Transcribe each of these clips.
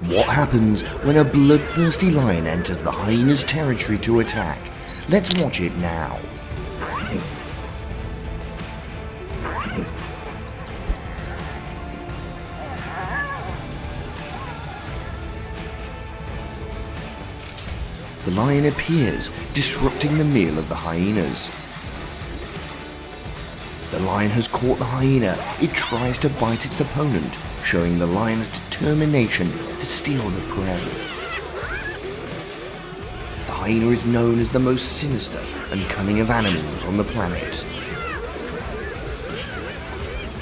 What happens when a bloodthirsty lion enters the hyena's territory to attack? Let's watch it now. The lion appears, disrupting the meal of the hyenas. The lion has caught the hyena. It tries to bite its opponent, showing the lion's determination to steal the prey. The hyena is known as the most sinister and cunning of animals on the planet.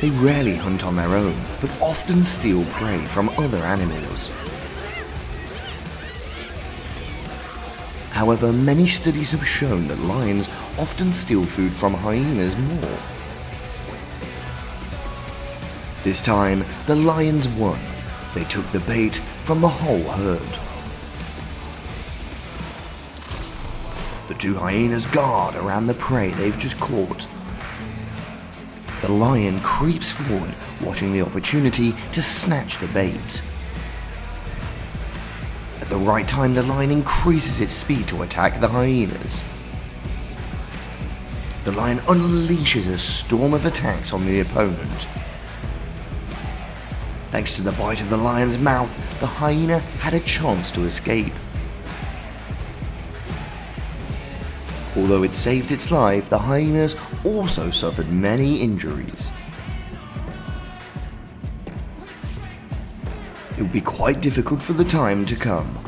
They rarely hunt on their own, but often steal prey from other animals. However, many studies have shown that lions often steal food from hyenas more. This time, the lions won. They took the bait from the whole herd. The two hyenas guard around the prey they've just caught. The lion creeps forward, watching the opportunity to snatch the bait. At the right time, the lion increases its speed to attack the hyenas. The lion unleashes a storm of attacks on the opponent. Thanks to the bite of the lion's mouth, the hyena had a chance to escape. Although it saved its life, the hyenas also suffered many injuries. It would be quite difficult for the time to come.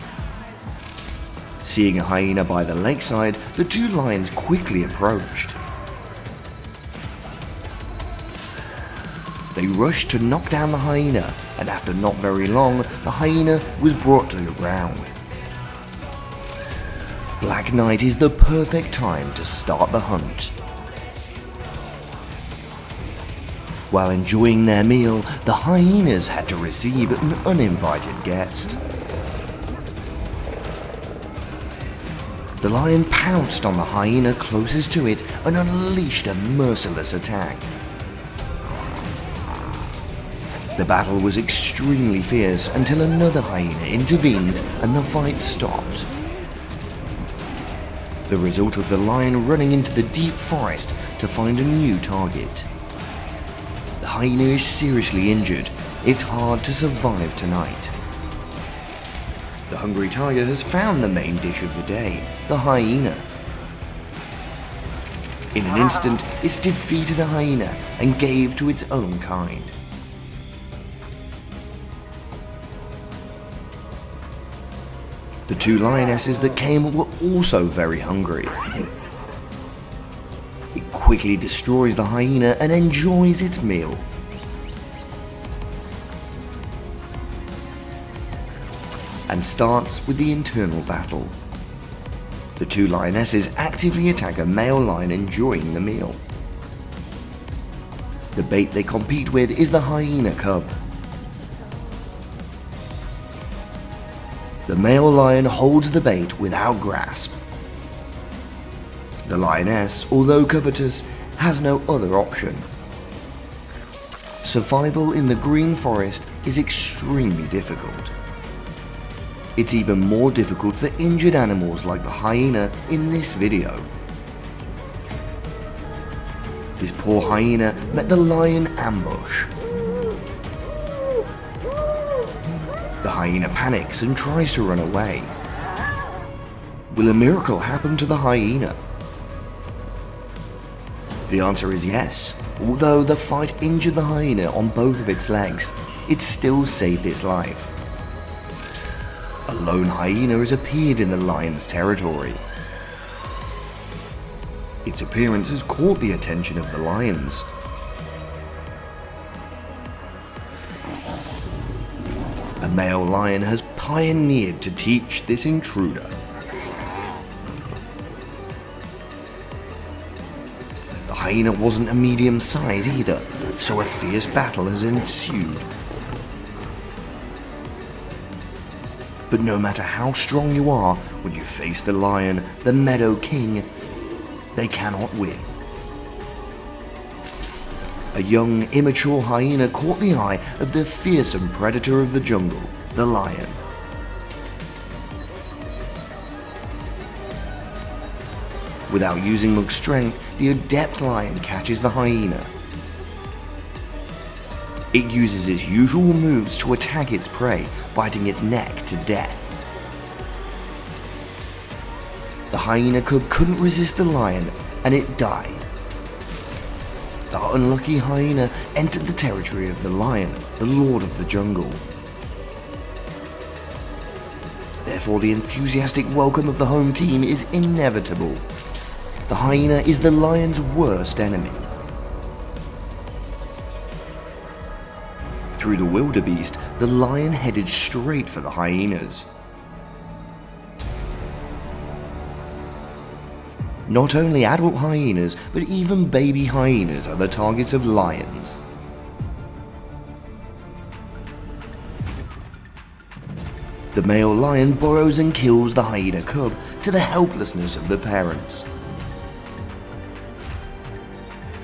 Seeing a hyena by the lakeside, the two lions quickly approached. They rushed to knock down the hyena, and after not very long, the hyena was brought to the ground. Black night is the perfect time to start the hunt. While enjoying their meal, the hyenas had to receive an uninvited guest. The lion pounced on the hyena closest to it and unleashed a merciless attack. The battle was extremely fierce until another hyena intervened and the fight stopped. The result of the lion running into the deep forest to find a new target. The hyena is seriously injured. It's hard to survive tonight. The hungry tiger has found the main dish of the day, the hyena. In an instant, it's defeated a hyena and gave to its own kind. The two lionesses that came were also very hungry. It quickly destroys the hyena and enjoys its meal. And starts with the internal battle. The two lionesses actively attack a male lion enjoying the meal. The bait they compete with is the hyena cub. The male lion holds the bait without grasp. The lioness, although covetous, has no other option. Survival in the green forest is extremely difficult. It's even more difficult for injured animals like the hyena in this video. This poor hyena met the lion ambush. The hyena panics and tries to run away. Will a miracle happen to the hyena? The answer is yes. Although the fight injured the hyena on both of its legs, it still saved its life. A lone hyena has appeared in the lion's territory. Its appearance has caught the attention of the lions. A male lion has pioneered to teach this intruder. The hyena wasn't a medium size either, so a fierce battle has ensued. But no matter how strong you are, when you face the lion, the meadow king, they cannot win. A young, immature hyena caught the eye of the fearsome predator of the jungle, the lion. Without using much strength, the adept lion catches the hyena. It uses its usual moves to attack its prey, biting its neck to death. The hyena cub couldn't resist the lion, and it died. The unlucky hyena entered the territory of the lion, the lord of the jungle. Therefore, the enthusiastic welcome of the home team is inevitable. The hyena is the lion's worst enemy. Through the wildebeest, the lion headed straight for the hyenas. Not only adult hyenas, but even baby hyenas are the targets of lions. The male lion burrows and kills the hyena cub to the helplessness of the parents.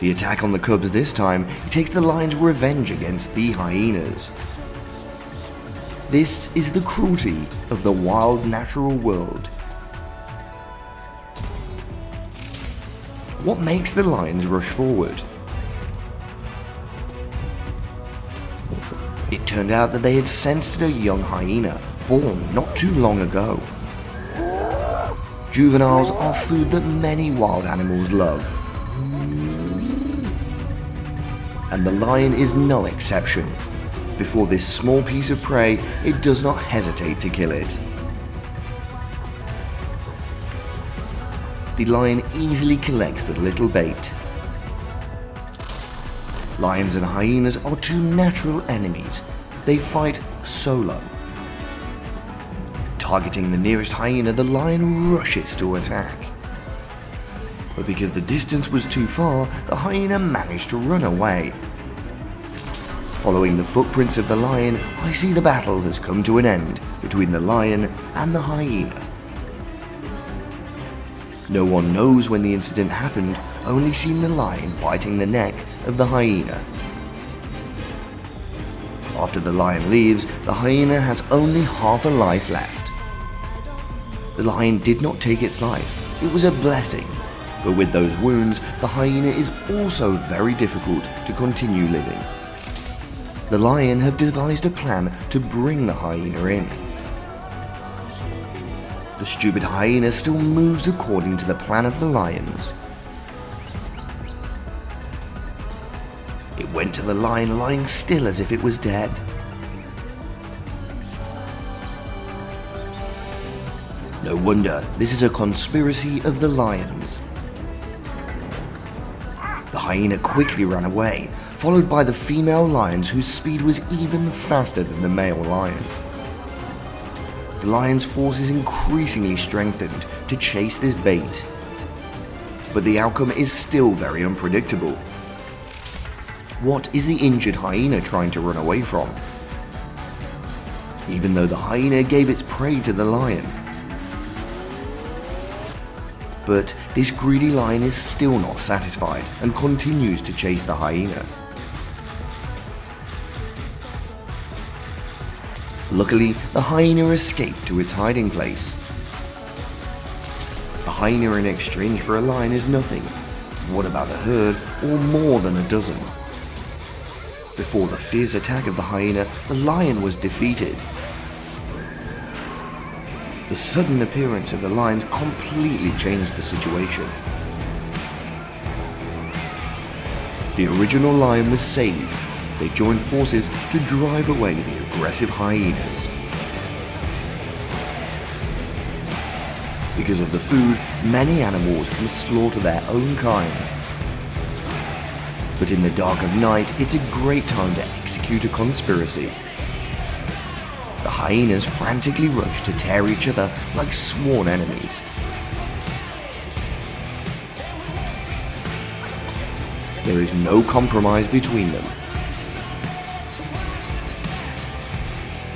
The attack on the cubs this time takes the lion's revenge against the hyenas. This is the cruelty of the wild natural world. What makes the lions rush forward? It turned out that they had sensed a young hyena born not too long ago. Juveniles are food that many wild animals love, and the lion is no exception. Before this small piece of prey, it does not hesitate to kill it. The lion easily collects the little bait. Lions and hyenas are two natural enemies. They fight solo. Targeting the nearest hyena, the lion rushes to attack. But because the distance was too far, the hyena managed to run away. Following the footprints of the lion, I see the battle has come to an end between the lion and the hyena. No one knows when the incident happened, only seen the lion biting the neck of the hyena. After the lion leaves, the hyena has only half a life left. The lion did not take its life, it was a blessing, but with those wounds, the hyena is also very difficult to continue living. The lion have devised a plan to bring the hyena in. The stupid hyena still moves according to the plan of the lions. It went to the lion lying still as if it was dead. No wonder, this is a conspiracy of the lions. The hyena quickly ran away, followed by the female lions whose speed was even faster than the male lion. The lion's force is increasingly strengthened to chase this bait, but the outcome is still very unpredictable. What is the injured hyena trying to run away from? Even though the hyena gave its prey to the lion. But this greedy lion is still not satisfied and continues to chase the hyena. Luckily, the hyena escaped to its hiding place. A hyena in exchange for a lion is nothing. What about a herd or more than a dozen? Before the fierce attack of the hyena, the lion was defeated. The sudden appearance of the lions completely changed the situation. The original lion was saved. They joined forces to drive away the aggressive hyenas. Because of the food, many animals can slaughter their own kind. But in the dark of night, it's a great time to execute a conspiracy. The hyenas frantically rush to tear each other like sworn enemies. There is no compromise between them.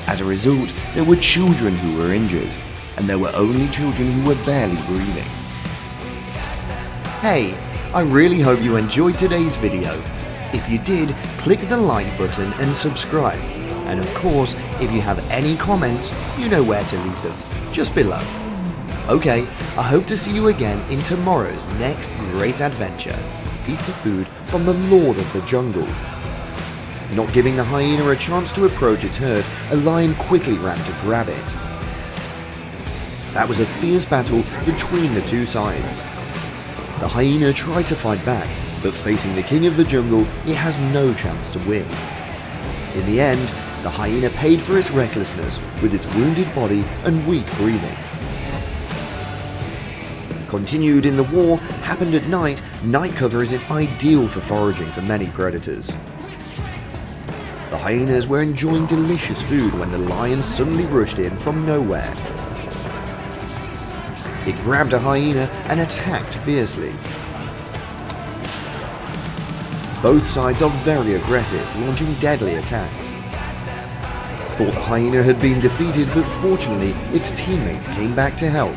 As a result, there were children who were injured, and there were only children who were barely breathing. Hey, I really hope you enjoyed today's video. If you did, click the like button and subscribe. And of course, if you have any comments, you know where to leave them, just below. Okay, I hope to see you again in tomorrow's next great adventure. Eat the food from the Lord of the Jungle. Not giving the hyena a chance to approach its herd, a lion quickly ran to grab it. That was a fierce battle between the two sides. The hyena tried to fight back, but facing the king of the jungle, it has no chance to win. In the end, the hyena paid for its recklessness with its wounded body and weak breathing. Continued in the war happened at night. Night cover is ideal for foraging for many predators. The hyenas were enjoying delicious food when the lion suddenly rushed in from nowhere. It grabbed a hyena and attacked fiercely. Both sides are very aggressive, launching deadly attacks. Thought the hyena had been defeated, but fortunately its teammates came back to help.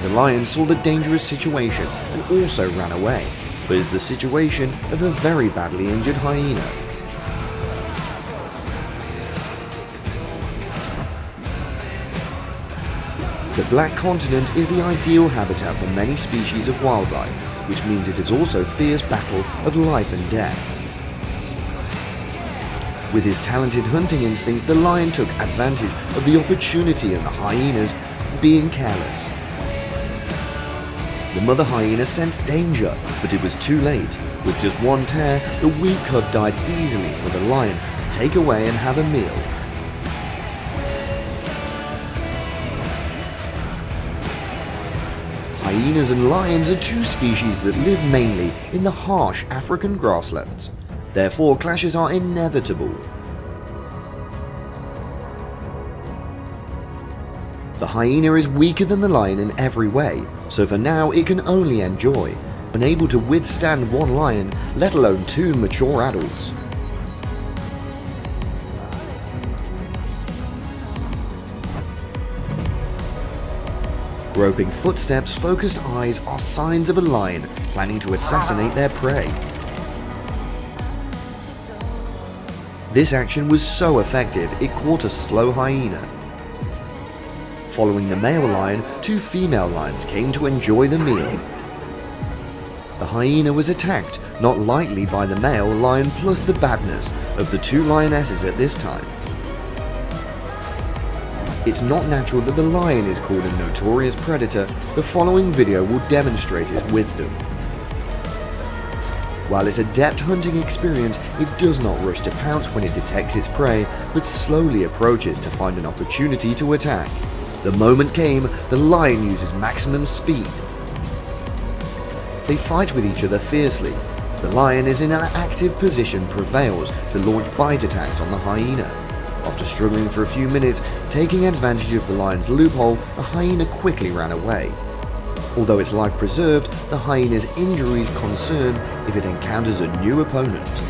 The lion saw the dangerous situation and also ran away, but it's the situation of a very badly injured hyena. The Black Continent is the ideal habitat for many species of wildlife, which means it is also a fierce battle of life and death. With his talented hunting instincts, the lion took advantage of the opportunity and the hyenas being careless. The mother hyena sensed danger, but it was too late. With just one tear, the weak cub died easily for the lion to take away and have a meal. Hyenas and lions are two species that live mainly in the harsh African grasslands. Therefore, clashes are inevitable. The hyena is weaker than the lion in every way, so for now it can only enjoy, unable to withstand one lion, let alone two mature adults. Groping footsteps, focused eyes are signs of a lion planning to assassinate their prey. This action was so effective it caught a slow hyena. Following the male lion, two female lions came to enjoy the meal. The hyena was attacked, not lightly, by the male lion plus the badness of the two lionesses at this time. It's not natural that the lion is called a notorious predator. The following video will demonstrate its wisdom. While its adept hunting experience, it does not rush to pounce when it detects its prey, but slowly approaches to find an opportunity to attack. The moment came, the lion uses maximum speed. They fight with each other fiercely. The lion is in an active position, prevails to launch bite attacks on the hyena. After struggling for a few minutes, taking advantage of the lion's loophole, the hyena quickly ran away. Although its life preserved, the hyena's injuries concern if it encounters a new opponent.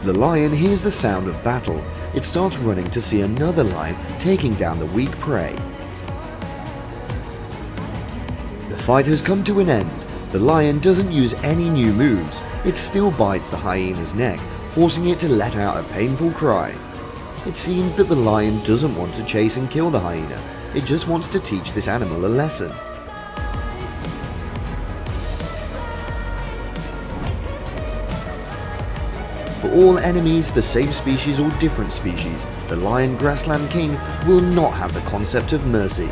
The lion hears the sound of battle. It starts running to see another lion taking down the weak prey. The fight has come to an end. The lion doesn't use any new moves. It still bites the hyena's neck, forcing it to let out a painful cry. It seems that the lion doesn't want to chase and kill the hyena. It just wants to teach this animal a lesson. For all enemies, the same species or different species, the lion grassland king will not have the concept of mercy.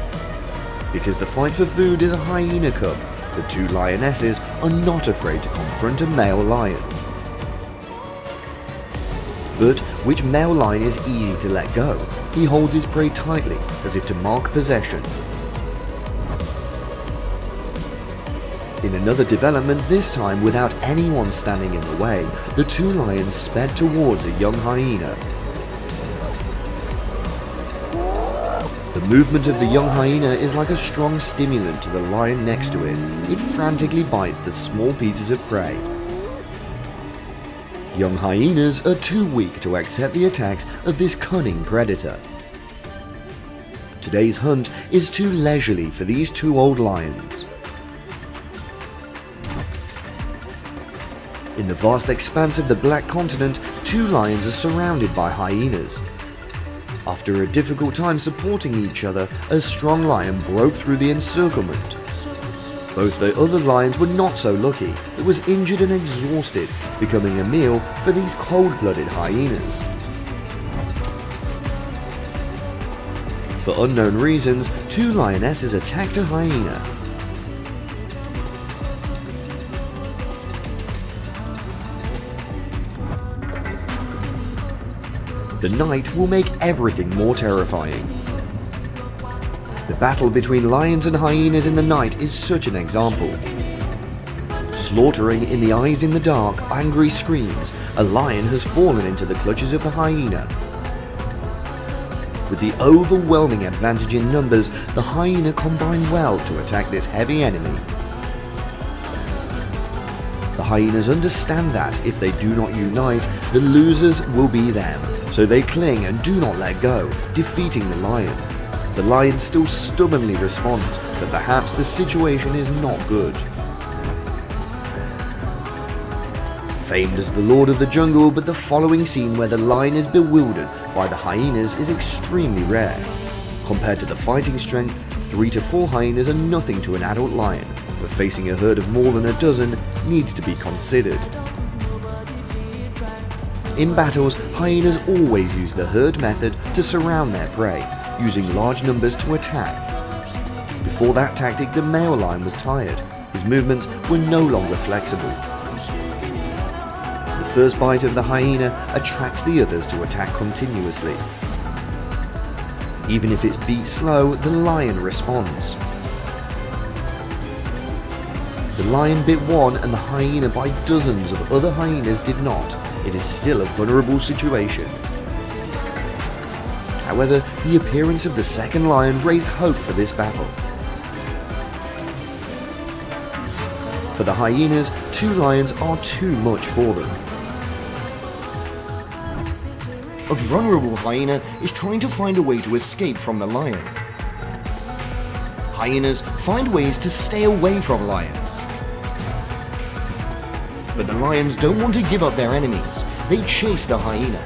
Because the fight for food is a hyena cub, the two lionesses are not afraid to confront a male lion. But which male lion is easy to let go? He holds his prey tightly, as if to mark possession. In another development, this time without anyone standing in the way, the two lions sped towards a young hyena. The movement of the young hyena is like a strong stimulant to the lion next to it. It frantically bites the small pieces of prey. Young hyenas are too weak to accept the attacks of this cunning predator. Today's hunt is too leisurely for these two old lions. In the vast expanse of the Black Continent, two lions are surrounded by hyenas. After a difficult time supporting each other, a strong lion broke through the encirclement. Both the other lions were not so lucky, but was injured and exhausted, becoming a meal for these cold-blooded hyenas. For unknown reasons, two lionesses attacked a hyena. The night will make everything more terrifying. The battle between lions and hyenas in the night is such an example. Slaughtering in the eyes in the dark, angry screams, a lion has fallen into the clutches of the hyena. With the overwhelming advantage in numbers, the hyena combined well to attack this heavy enemy. The hyenas understand that if they do not unite, the losers will be them, so they cling and do not let go, defeating the lion. The lion still stubbornly responds, but perhaps the situation is not good. Famed as the Lord of the Jungle, but the following scene where the lion is bewildered by the hyenas is extremely rare. Compared to the fighting strength, 3 to 4 hyenas are nothing to an adult lion, but facing a herd of more than a dozen needs to be considered. In battles, hyenas always use the herd method to surround their prey, using large numbers to attack. Before that tactic, the male lion was tired. His movements were no longer flexible. The first bite of the hyena attracts the others to attack continuously. Even if it's beat slow, the lion responds. The lion bit one and the hyena by dozens of other hyenas did not. It is still a vulnerable situation. However, the appearance of the second lion raised hope for this battle. For the hyenas, 2 lions are too much for them. A vulnerable hyena is trying to find a way to escape from the lion. Hyenas find ways to stay away from lions. But the lions don't want to give up their enemies. They chase the hyena.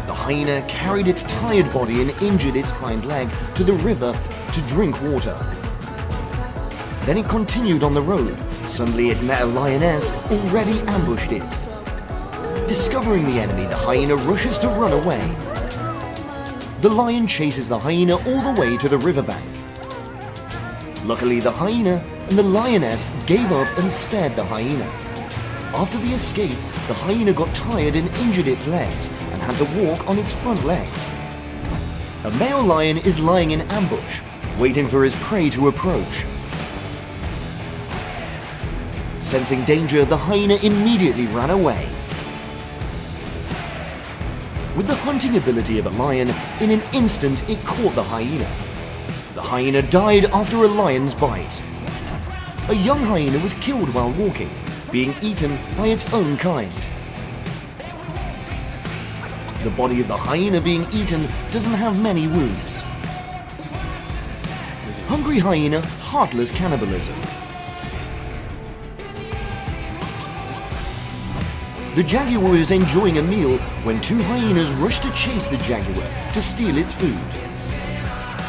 The hyena carried its tired body and injured its hind leg to the river to drink water. Then it continued on the road. Suddenly it met a lioness already ambushed it. Discovering the enemy, the hyena rushes to run away. The lion chases the hyena all the way to the riverbank. Luckily, the hyena and the lioness gave up and spared the hyena. After the escape, the hyena got tired and injured its legs and had to walk on its front legs. A male lion is lying in ambush, waiting for his prey to approach. Sensing danger, the hyena immediately ran away. With the hunting ability of a lion, in an instant it caught the hyena. The hyena died after a lion's bite. A young hyena was killed while walking, being eaten by its own kind. The body of the hyena being eaten doesn't have many wounds. Hungry hyena, heartless cannibalism. The jaguar was enjoying a meal when 2 hyenas rushed to chase the jaguar to steal its food.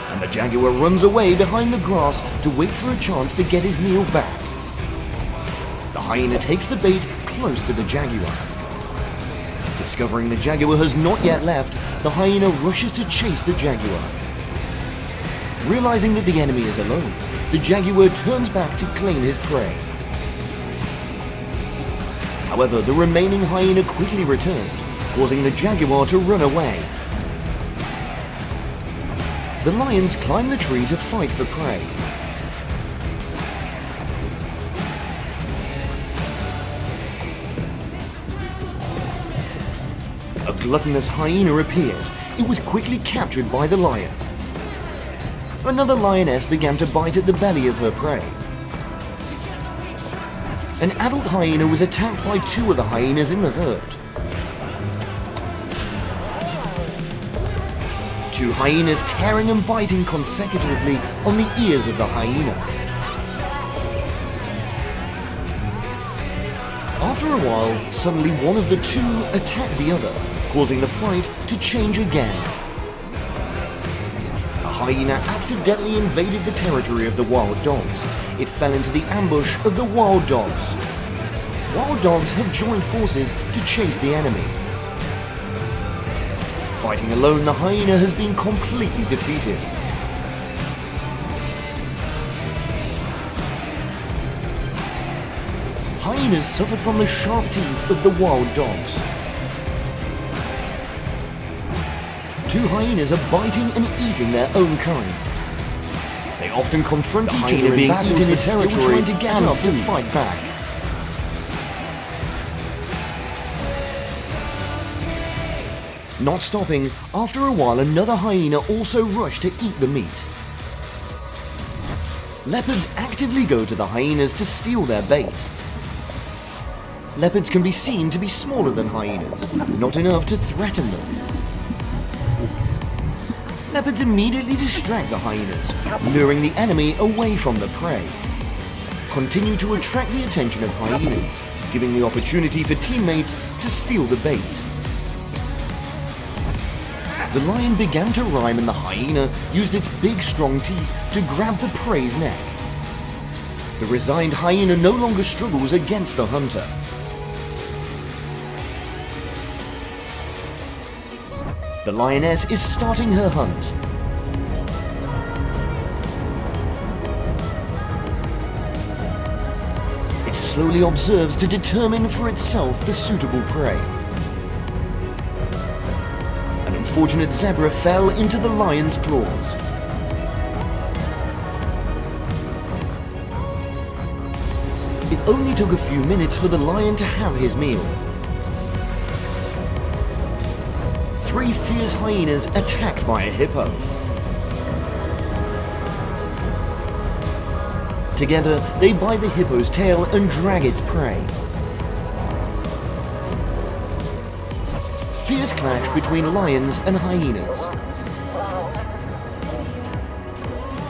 And the jaguar runs away behind the grass to wait for a chance to get his meal back. The hyena takes the bait close to the jaguar. Discovering the jaguar has not yet left, the hyena rushes to chase the jaguar. Realizing that the enemy is alone, the jaguar turns back to claim his prey. However, the remaining hyena quickly returned, causing the jaguar to run away. The lions climb the tree to fight for prey. A gluttonous hyena appeared. It was quickly captured by the lion. Another lioness began to bite at the belly of her prey. An adult hyena was attacked by 2 of the hyenas in the herd. 2 hyenas tearing and biting consecutively on the ears of the hyena. After a while, suddenly one of the two attacked the other, causing the fight to change again. A hyena accidentally invaded the territory of the wild dogs. It fell into the ambush of the wild dogs. Wild dogs have joined forces to chase the enemy. Fighting alone, the hyena has been completely defeated. Hyenas suffered from the sharp teeth of the wild dogs. Two hyenas are biting and eating their own kind. They often confront each other in battles in its territory, trying to get up to fight back. Not stopping, after a while another hyena also rushed to eat the meat. Leopards actively go to the hyenas to steal their bait. Leopards can be seen to be smaller than hyenas, not enough to threaten them. Leopards immediately distract the hyenas, luring the enemy away from the prey. Continue to attract the attention of hyenas, giving the opportunity for teammates to steal the bait. The lion began to rhyme and the hyena used its big strong teeth to grab the prey's neck. The resigned hyena no longer struggles against the hunter. The lioness is starting her hunt. It slowly observes to determine for itself the suitable prey. An unfortunate zebra fell into the lion's claws. It only took a few minutes for the lion to have his meal. Three fierce hyenas attacked by a hippo. Together, they bite the hippo's tail and drag its prey. Fierce clash between lions and hyenas.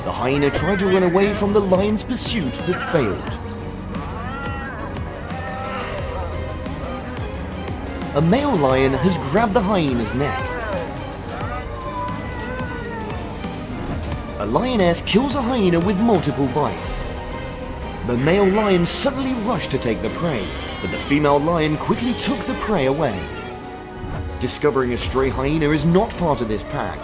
The hyena tried to run away from the lion's pursuit but failed. A male lion has grabbed the hyena's neck. A lioness kills a hyena with multiple bites. The male lion suddenly rushed to take the prey, but the female lion quickly took the prey away. Discovering a stray hyena is not part of this pack.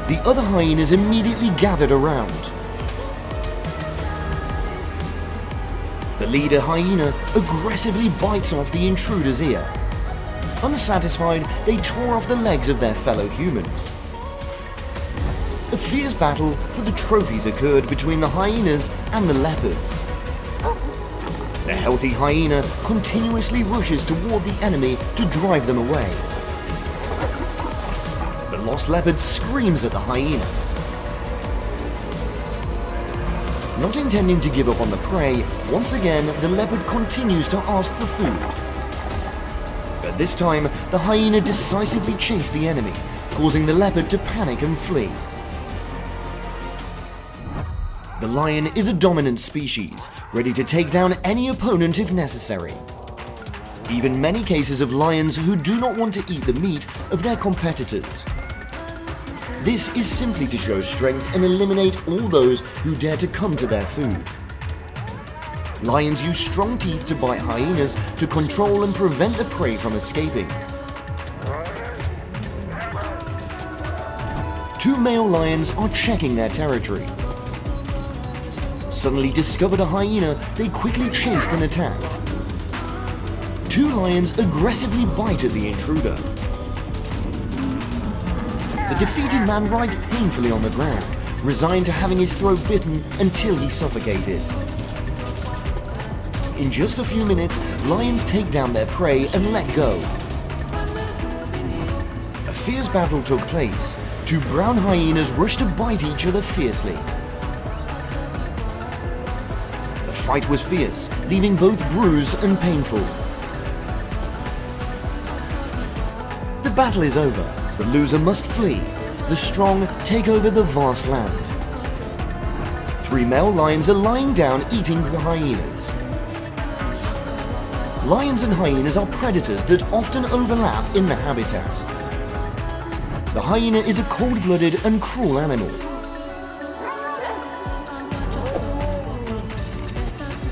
The other hyenas immediately gathered around. The leader hyena aggressively bites off the intruder's ear. Unsatisfied, they tore off the legs of their fellow humans. A fierce battle for the trophies occurred between the hyenas and the leopards. The healthy hyena continuously rushes toward the enemy to drive them away. The lost leopard screams at the hyena. Not intending to give up on the prey, once again the leopard continues to ask for food. But this time, the hyena decisively chased the enemy, causing the leopard to panic and flee. The lion is a dominant species, ready to take down any opponent if necessary. Even many cases of lions who do not want to eat the meat of their competitors. This is simply to show strength and eliminate all those who dare to come to their food. Lions use strong teeth to bite hyenas to control and prevent the prey from escaping. Two male lions are checking their territory. Suddenly discovered a hyena, they quickly chased and attacked. Two lions aggressively bite at the intruder. The defeated man writhed painfully on the ground, resigned to having his throat bitten until he suffocated. In just a few minutes, lions take down their prey and let go. A fierce battle took place. Two brown hyenas rushed to bite each other fiercely. The fight was fierce, leaving both bruised and painful. The battle is over. The loser must flee. The strong take over the vast land. Three male lions are lying down eating the hyenas. Lions and hyenas are predators that often overlap in the habitat. The hyena is a cold-blooded and cruel animal.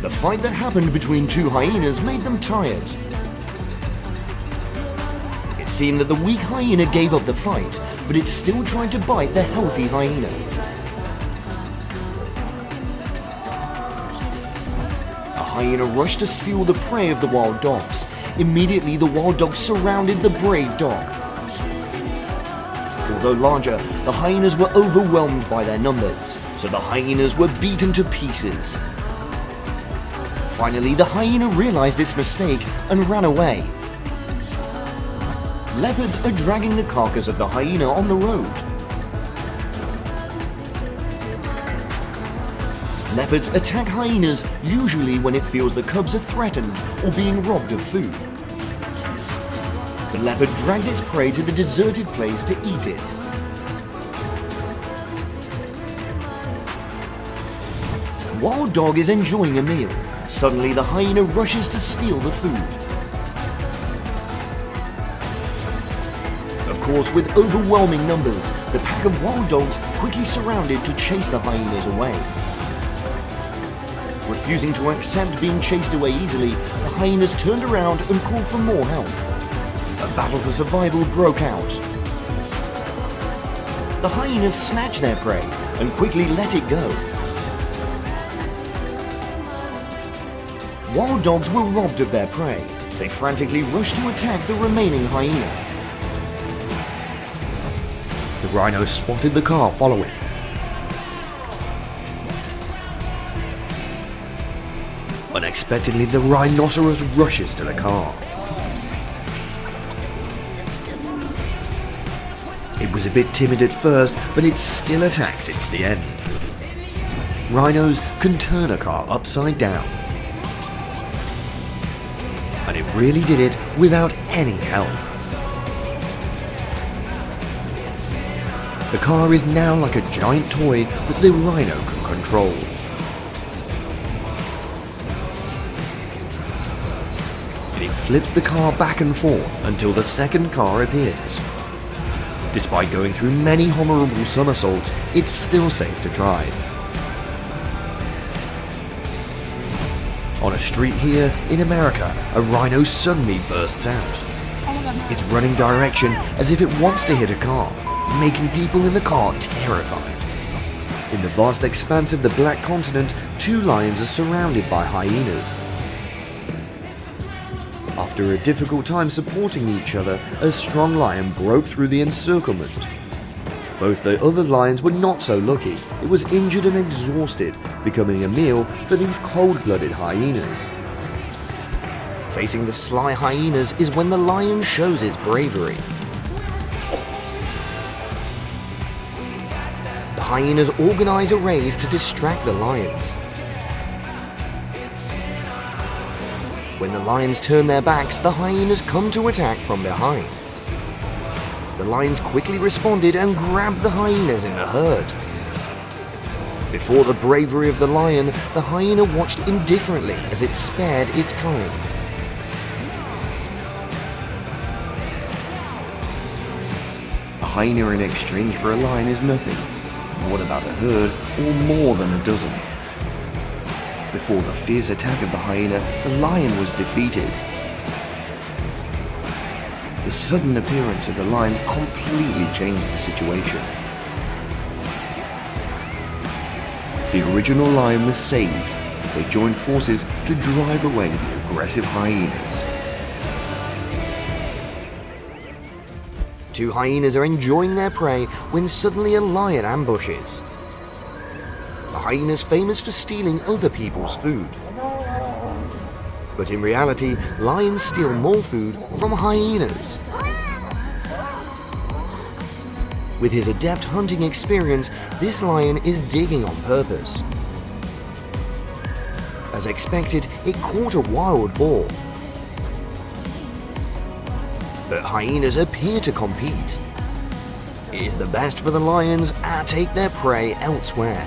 The fight that happened between two hyenas made them tired. It seemed that the weak hyena gave up the fight, but it still tried to bite the healthy hyena. A hyena rushed to steal the prey of the wild dogs. Immediately, the wild dogs surrounded the brave dog. Although larger, the hyenas were overwhelmed by their numbers, so the hyenas were beaten to pieces. Finally, the hyena realized its mistake and ran away. Leopards are dragging the carcass of the hyena on the road. Leopards attack hyenas usually when it feels the cubs are threatened or being robbed of food. The leopard dragged its prey to the deserted place to eat it. Wild dog is enjoying a meal. Suddenly, the hyena rushes to steal the food. Of course, with overwhelming numbers, the pack of wild dogs quickly surrounded to chase the hyenas away. Refusing to accept being chased away easily, the hyenas turned around and called for more help. A battle for survival broke out. The hyenas snatched their prey and quickly let it go. Wild dogs were robbed of their prey. They frantically rushed to attack the remaining hyena. The rhino spotted the car following. Unexpectedly, the rhinoceros rushes to the car. It was a bit timid at first, but it still attacks it to the end. Rhinos can turn a car upside down. And it really did it without any help. The car is now like a giant toy that the rhino can control. It flips the car back and forth until the second car appears. Despite going through many horrible somersaults, it's still safe to drive. On a street here in America, a rhino suddenly bursts out. It's running direction as if it wants to hit a car, making people in the car terrified. In the vast expanse of the Black Continent, two lions are surrounded by hyenas. After a difficult time supporting each other, a strong lion broke through the encirclement. Both the other lions were not so lucky. It was injured and exhausted, becoming a meal for these cold-blooded hyenas. Facing the sly hyenas is when the lion shows its bravery. The hyenas organize a race to distract the lions. When the lions turn their backs, the hyenas come to attack from behind. The lions quickly responded and grabbed the hyenas in the herd. Before the bravery of the lion, the hyena watched indifferently as it spared its kind. A hyena in exchange for a lion is nothing. What about a herd or more than a dozen? Before the fierce attack of the hyena, the lion was defeated. The sudden appearance of the lions completely changed the situation. The original lion was saved. They joined forces to drive away the aggressive hyenas. Two hyenas are enjoying their prey when suddenly a lion ambushes. The hyena is famous for stealing other people's food. But in reality, lions steal more food from hyenas. With his adept hunting experience, this lion is digging on purpose. As expected, it caught a wild boar. But hyenas appear to compete. It is the best for the lions to take their prey elsewhere.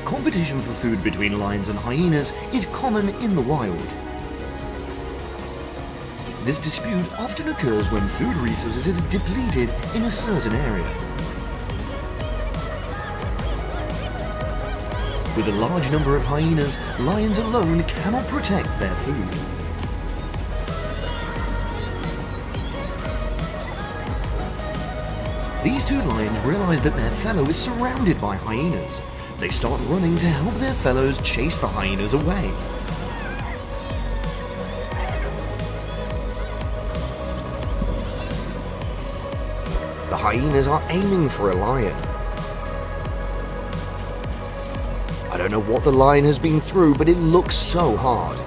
Competition for food between lions and hyenas is common in the wild. This dispute often occurs when food resources are depleted in a certain area. With a large number of hyenas, lions alone cannot protect their food. These two lions realize that their fellow is surrounded by hyenas. They start running to help their fellows chase the hyenas away. The hyenas are aiming for a lion. I don't know what the lion has been through, but it looks so hard.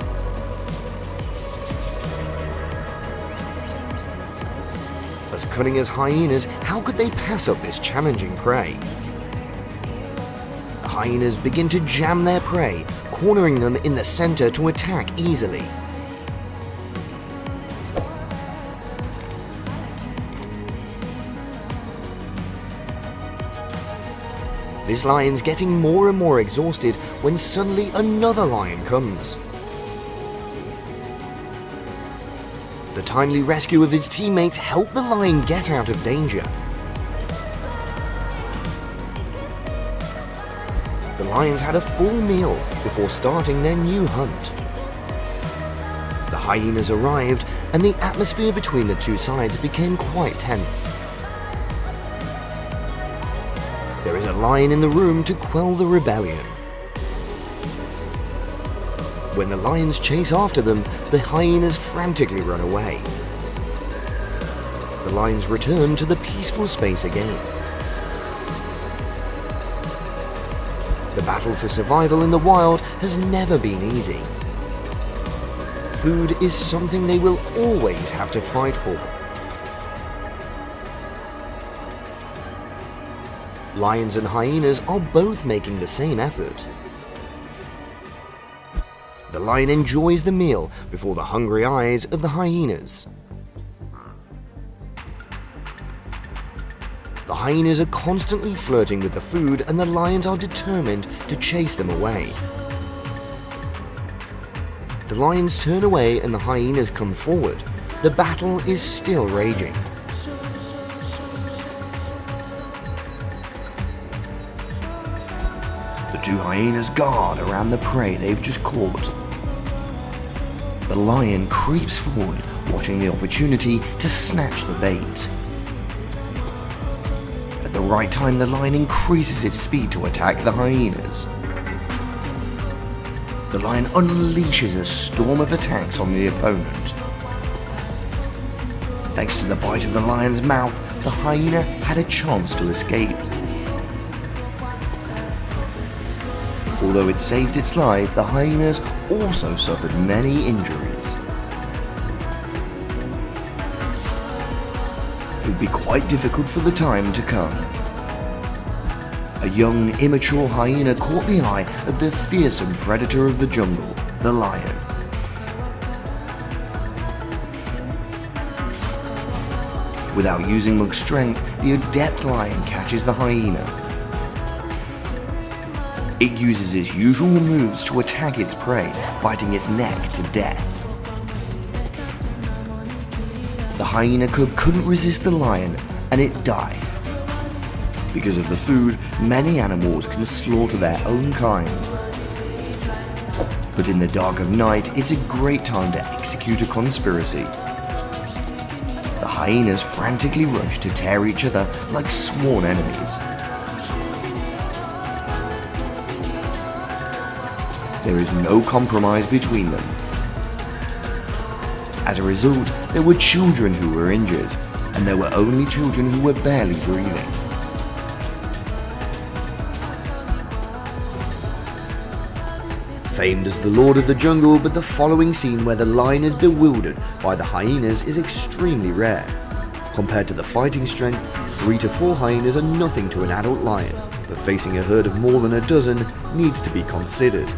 As cunning as hyenas, how could they pass up this challenging prey? The hyenas begin to jam their prey, cornering them in the center to attack easily. This lion's getting more and more exhausted when suddenly another lion comes. The timely rescue of his teammates helped the lion get out of danger. The lions had a full meal before starting their new hunt. The hyenas arrived, and the atmosphere between the two sides became quite tense. There is a lion in the room to quell the rebellion. When the lions chase after them, the hyenas frantically run away. The lions return to the peaceful space again. The battle for survival in the wild has never been easy. Food is something they will always have to fight for. Lions and hyenas are both making the same effort. The lion enjoys the meal before the hungry eyes of the hyenas. The hyenas are constantly flirting with the food, and the lions are determined to chase them away. The lions turn away and the hyenas come forward. The battle is still raging. The two hyenas guard around the prey they've just caught. The lion creeps forward, watching the opportunity to snatch the bait. At the right time, the lion increases its speed to attack the hyenas. The lion unleashes a storm of attacks on the opponent. Thanks to the bite of the lion's mouth, the hyena had a chance to escape. Although it saved its life, the hyenas also suffered many injuries. It would be quite difficult for the time to come. A young, immature hyena caught the eye of the fearsome predator of the jungle, the lion. Without using much strength, the adept lion catches the hyena. It uses its usual moves to attack its prey, biting its neck to death. The hyena cub couldn't resist the lion, and it died. Because of the food, many animals can slaughter their own kind. But in the dark of night, it's a great time to execute a conspiracy. The hyenas frantically rush to tear each other like sworn enemies. There is no compromise between them. As a result, there were children who were injured, and there were only children who were barely breathing. Famed as the Lord of the Jungle, but the following scene where the lion is bewildered by the hyenas is extremely rare. Compared to the fighting strength, 3 to 4 hyenas are nothing to an adult lion, but facing a herd of more than a dozen needs to be considered.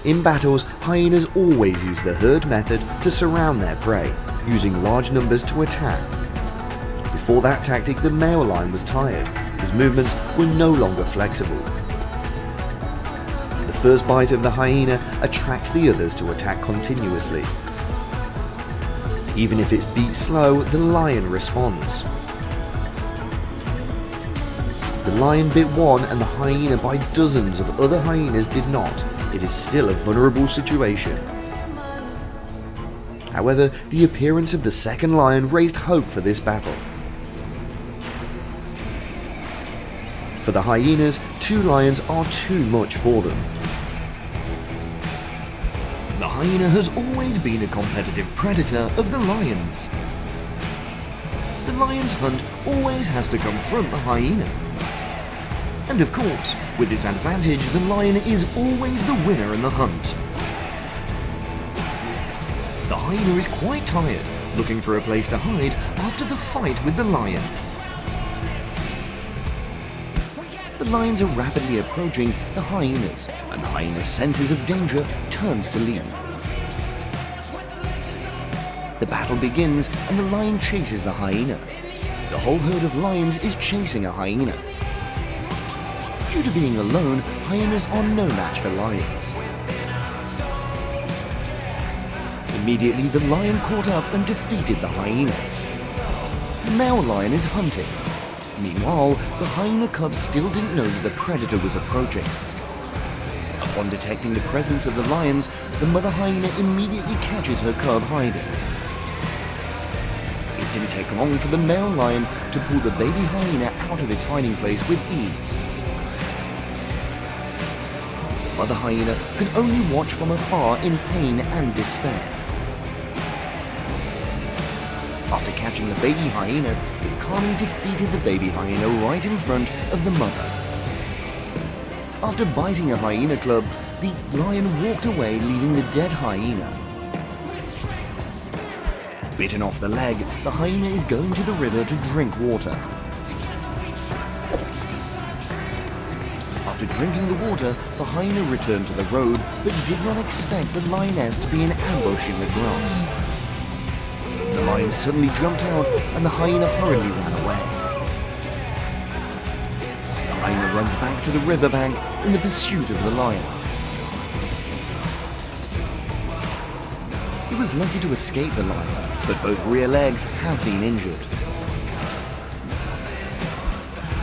In battles, hyenas always use the herd method to surround their prey, using large numbers to attack. Before that tactic, the male lion was tired, His movements were no longer flexible. The first bite of the hyena attracts the others to attack continuously. Even if it's beat slow, the lion responds. The lion bit one and the hyena by dozens of other hyenas did not. It is still a vulnerable situation. However, the appearance of the second lion raised hope for this battle. For the hyenas, 2 lions are too much for them. The hyena has always been a competitive predator of the lions. The lion's hunt always has to confront the hyena. And of course, with this advantage, the lion is always the winner in the hunt. The hyena is quite tired, looking for a place to hide after the fight with the lion. The lions are rapidly approaching the hyenas, and the hyena's senses of danger turns to leave. The battle begins, and the lion chases the hyena. The whole herd of lions is chasing a hyena. Due to being alone, hyenas are no match for lions. Immediately, the lion caught up and defeated the hyena. The male lion is hunting. Meanwhile, the hyena cub still didn't know that the predator was approaching. Upon detecting the presence of the lions, the mother hyena immediately catches her cub hiding. It didn't take long for the male lion to pull the baby hyena out of its hiding place with ease. The mother hyena can only watch from afar in pain and despair. After catching the baby hyena, it calmly defeated the baby hyena right in front of the mother. After biting a hyena club, the lion walked away, leaving the dead hyena. Bitten off the leg, the hyena is going to the river to drink water. After drinking the water, the hyena returned to the road, but did not expect the lioness to be in ambush in the grass. The lion suddenly jumped out, and the hyena hurriedly ran away. The hyena runs back to the riverbank in the pursuit of the lion. He was lucky to escape the lion, but both rear legs have been injured.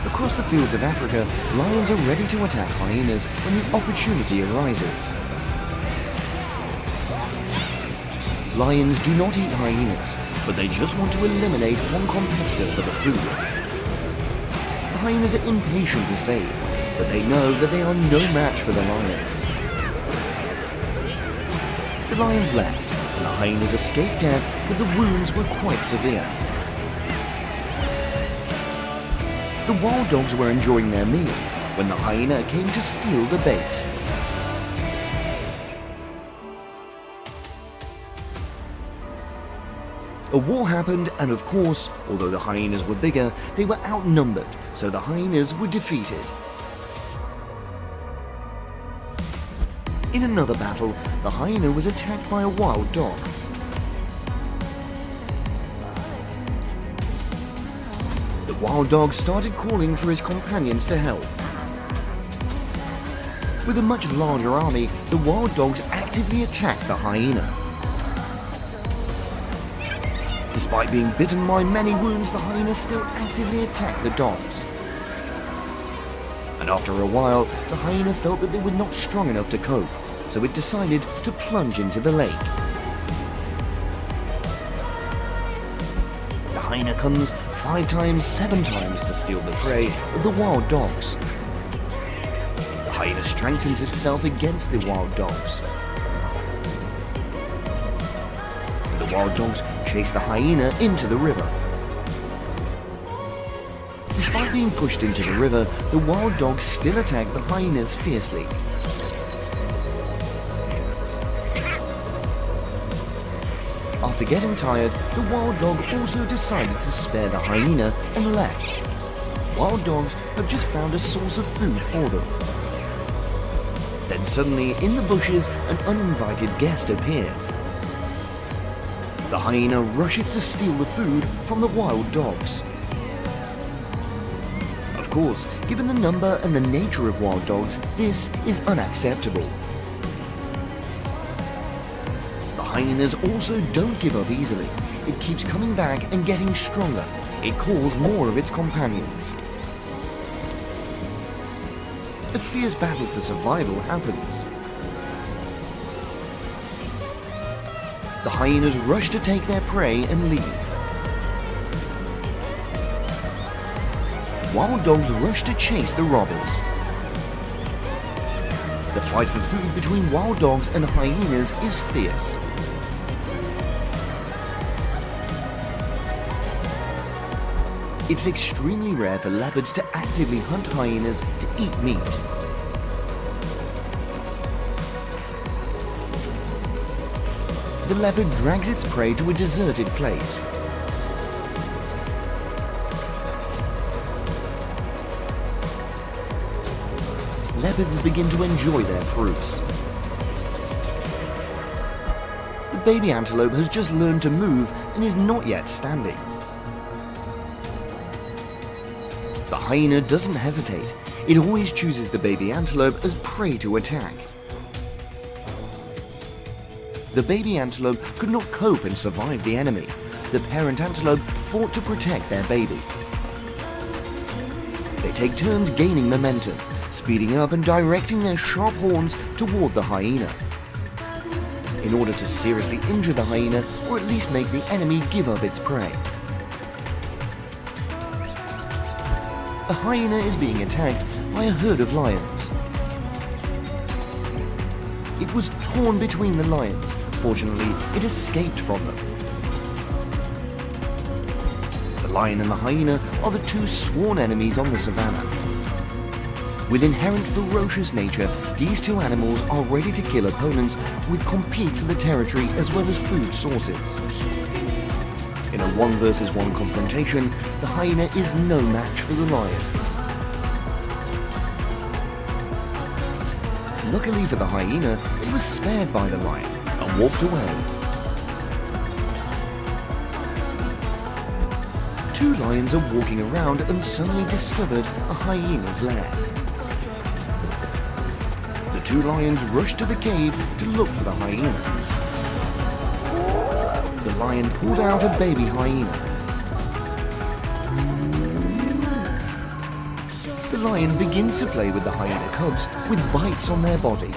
Across the fields of Africa, lions are ready to attack hyenas when the opportunity arises. Lions do not eat hyenas, but they just want to eliminate one competitor for the food. The hyenas are impatient to save, but they know that they are no match for the lions. The lions left, and the hyenas escaped death, but the wounds were quite severe. The wild dogs were enjoying their meal when the hyena came to steal the bait. A war happened, and of course, although the hyenas were bigger, they were outnumbered, so the hyenas were defeated. In another battle, the hyena was attacked by a wild dog. The wild dog started calling for his companions to help. With a much larger army, the wild dogs actively attacked the hyena. Despite being bitten by many wounds, the hyena still actively attacked the dogs. And after a while, the hyena felt that they were not strong enough to cope, so it decided to plunge into the lake. The hyena comes 5 times, 7 times to steal the prey of the wild dogs. The hyena strengthens itself against the wild dogs. The wild dogs chase the hyena into the river. Despite being pushed into the river, the wild dogs still attack the hyenas fiercely. After getting tired, the wild dog also decided to spare the hyena and left. Wild dogs have just found a source of food for them. Then suddenly, in the bushes, an uninvited guest appeared. The hyena rushes to steal the food from the wild dogs. Of Of course, given the number and the nature of wild dogs, this is unacceptable. The hyenas also don't give up easily. It keeps coming back and getting stronger. It calls more of its companions. A fierce battle for survival happens. The hyenas rush to take their prey and leave. Wild dogs rush to chase the robbers. The fight for food between wild dogs and hyenas is fierce. It's extremely rare for leopards to actively hunt hyenas to eat meat. The leopard drags its prey to a deserted place. Leopards begin to enjoy their fruits. The baby antelope has just learned to move and is not yet standing. The hyena doesn't hesitate. It always chooses the baby antelope as prey to attack. The baby antelope could not cope and survive the enemy. The parent antelope fought to protect their baby. They take turns gaining momentum, speeding up and directing their sharp horns toward the hyena, in order to seriously injure the hyena or at least make the enemy give up its prey. A hyena is being attacked by a herd of lions. It was torn between the lions. Fortunately, it escaped from them. The lion and the hyena are the two sworn enemies on the savannah. With inherent ferocious nature, these two animals are ready to kill opponents with compete for the territory as well as food sources. In a 1 versus 1 confrontation, the hyena is no match for the lion. Luckily for the hyena, it was spared by the lion and walked away. Two lions are walking around and suddenly discovered a hyena's lair. The two lions rush to the cave to look for the hyena. The lion pulled out a baby hyena. The lion begins to play with the hyena cubs with bites on their body.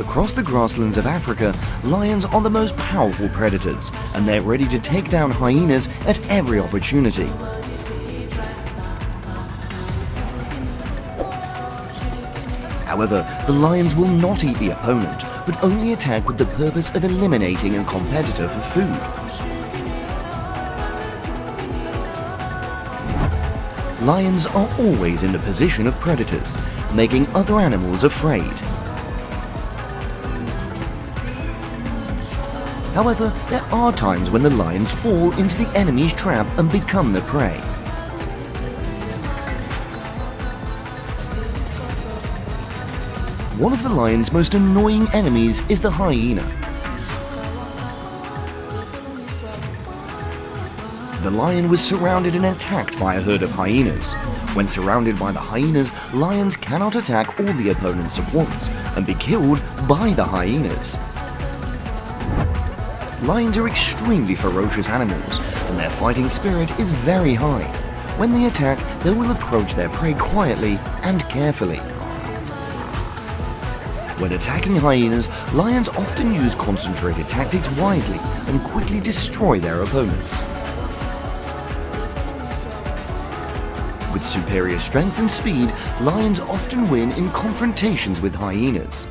Across the grasslands of Africa, lions are the most powerful predators, and they're ready to take down hyenas at every opportunity. However, the lions will not eat the opponent, but only attack with the purpose of eliminating a competitor for food. Lions are always in the position of predators, making other animals afraid. However, there are times when the lions fall into the enemy's trap and become the prey. One of the lion's most annoying enemies is the hyena. The lion was surrounded and attacked by a herd of hyenas. When surrounded by the hyenas, lions cannot attack all the opponents at once and be killed by the hyenas. Lions are extremely ferocious animals, and their fighting spirit is very high. When they attack, they will approach their prey quietly and carefully. When attacking hyenas, lions often use concentrated tactics wisely and quickly destroy their opponents. With superior strength and speed, lions often win in confrontations with hyenas.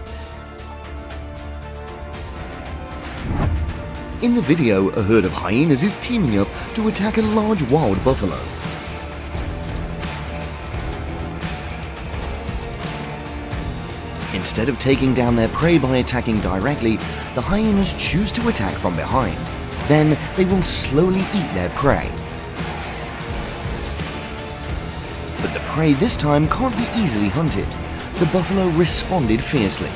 In the video, a herd of hyenas is teaming up to attack a large wild buffalo. Instead of taking down their prey by attacking directly, the hyenas choose to attack from behind. Then they will slowly eat their prey. But the prey this time can't be easily hunted. The buffalo responded fiercely.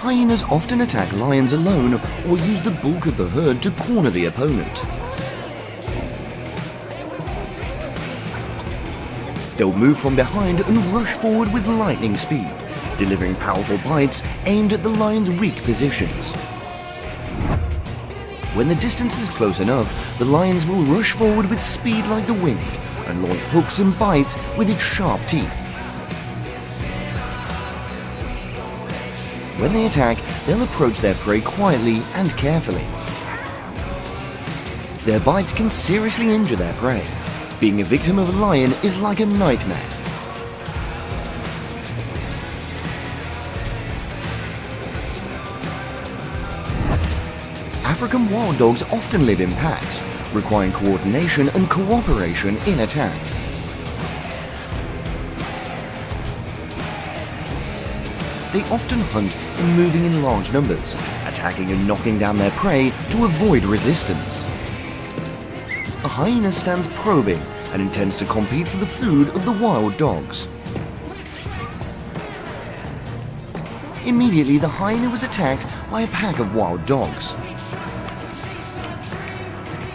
Hyenas often attack lions alone or use the bulk of the herd to corner the opponent. They'll move from behind and rush forward with lightning speed, delivering powerful bites aimed at the lion's weak positions. When the distance is close enough, the lions will rush forward with speed like the wind and launch hooks and bites with its sharp teeth. When they attack, they'll approach their prey quietly and carefully. Their bites can seriously injure their prey. Being a victim of a lion is like a nightmare. African wild dogs often live in packs, requiring coordination and cooperation in attacks. They often hunt in moving in large numbers, attacking and knocking down their prey to avoid resistance. A hyena stands probing and intends to compete for the food of the wild dogs. Immediately, the hyena was attacked by a pack of wild dogs.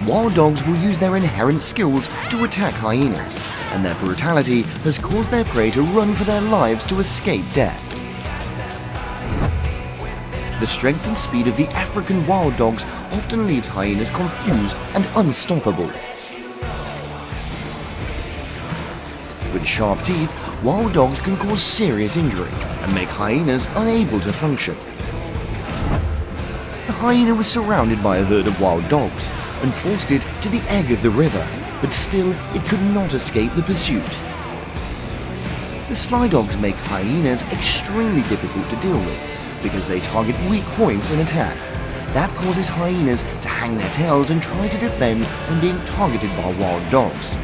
Wild dogs will use their inherent skills to attack hyenas, and their brutality has caused their prey to run for their lives to escape death. The strength and speed of the African wild dogs often leaves hyenas confused and unstoppable. With sharp teeth, wild dogs can cause serious injury and make hyenas unable to function. The hyena was surrounded by a herd of wild dogs and forced it to the edge of the river, but still it could not escape the pursuit. The sly dogs make hyenas extremely difficult to deal with because they target weak points in attack. That causes hyenas to hang their tails and try to defend when being targeted by wild dogs.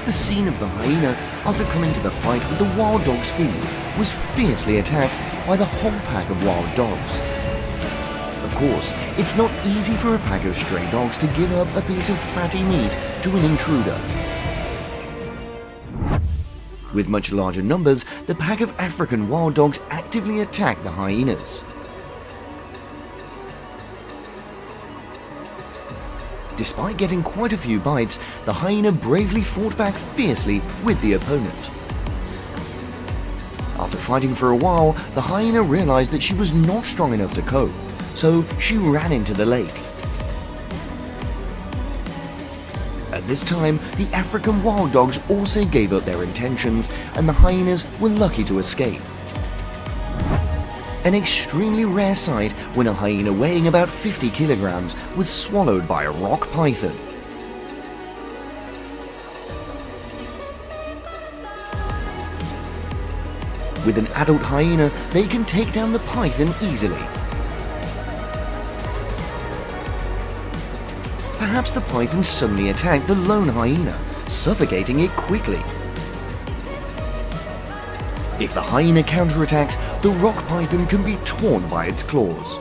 The scene of the hyena, after coming to the fight with the wild dog's food, was fiercely attacked by the whole pack of wild dogs. Of course, it's not easy for a pack of stray dogs to give up a piece of fatty meat to an intruder. With much larger numbers, the pack of African wild dogs actively attack the hyenas. Despite getting quite a few bites, the hyena bravely fought back fiercely with the opponent. After fighting for a while, the hyena realized that she was not strong enough to cope, so she ran into the lake. At this time, the African wild dogs also gave up their intentions, and the hyenas were lucky to escape. An extremely rare sight when a hyena weighing about 50 kilograms was swallowed by a rock python. With an adult hyena, they can take down the python easily. Perhaps the python suddenly attacked the lone hyena, suffocating it quickly. If the hyena counterattacks, the rock python can be torn by its claws.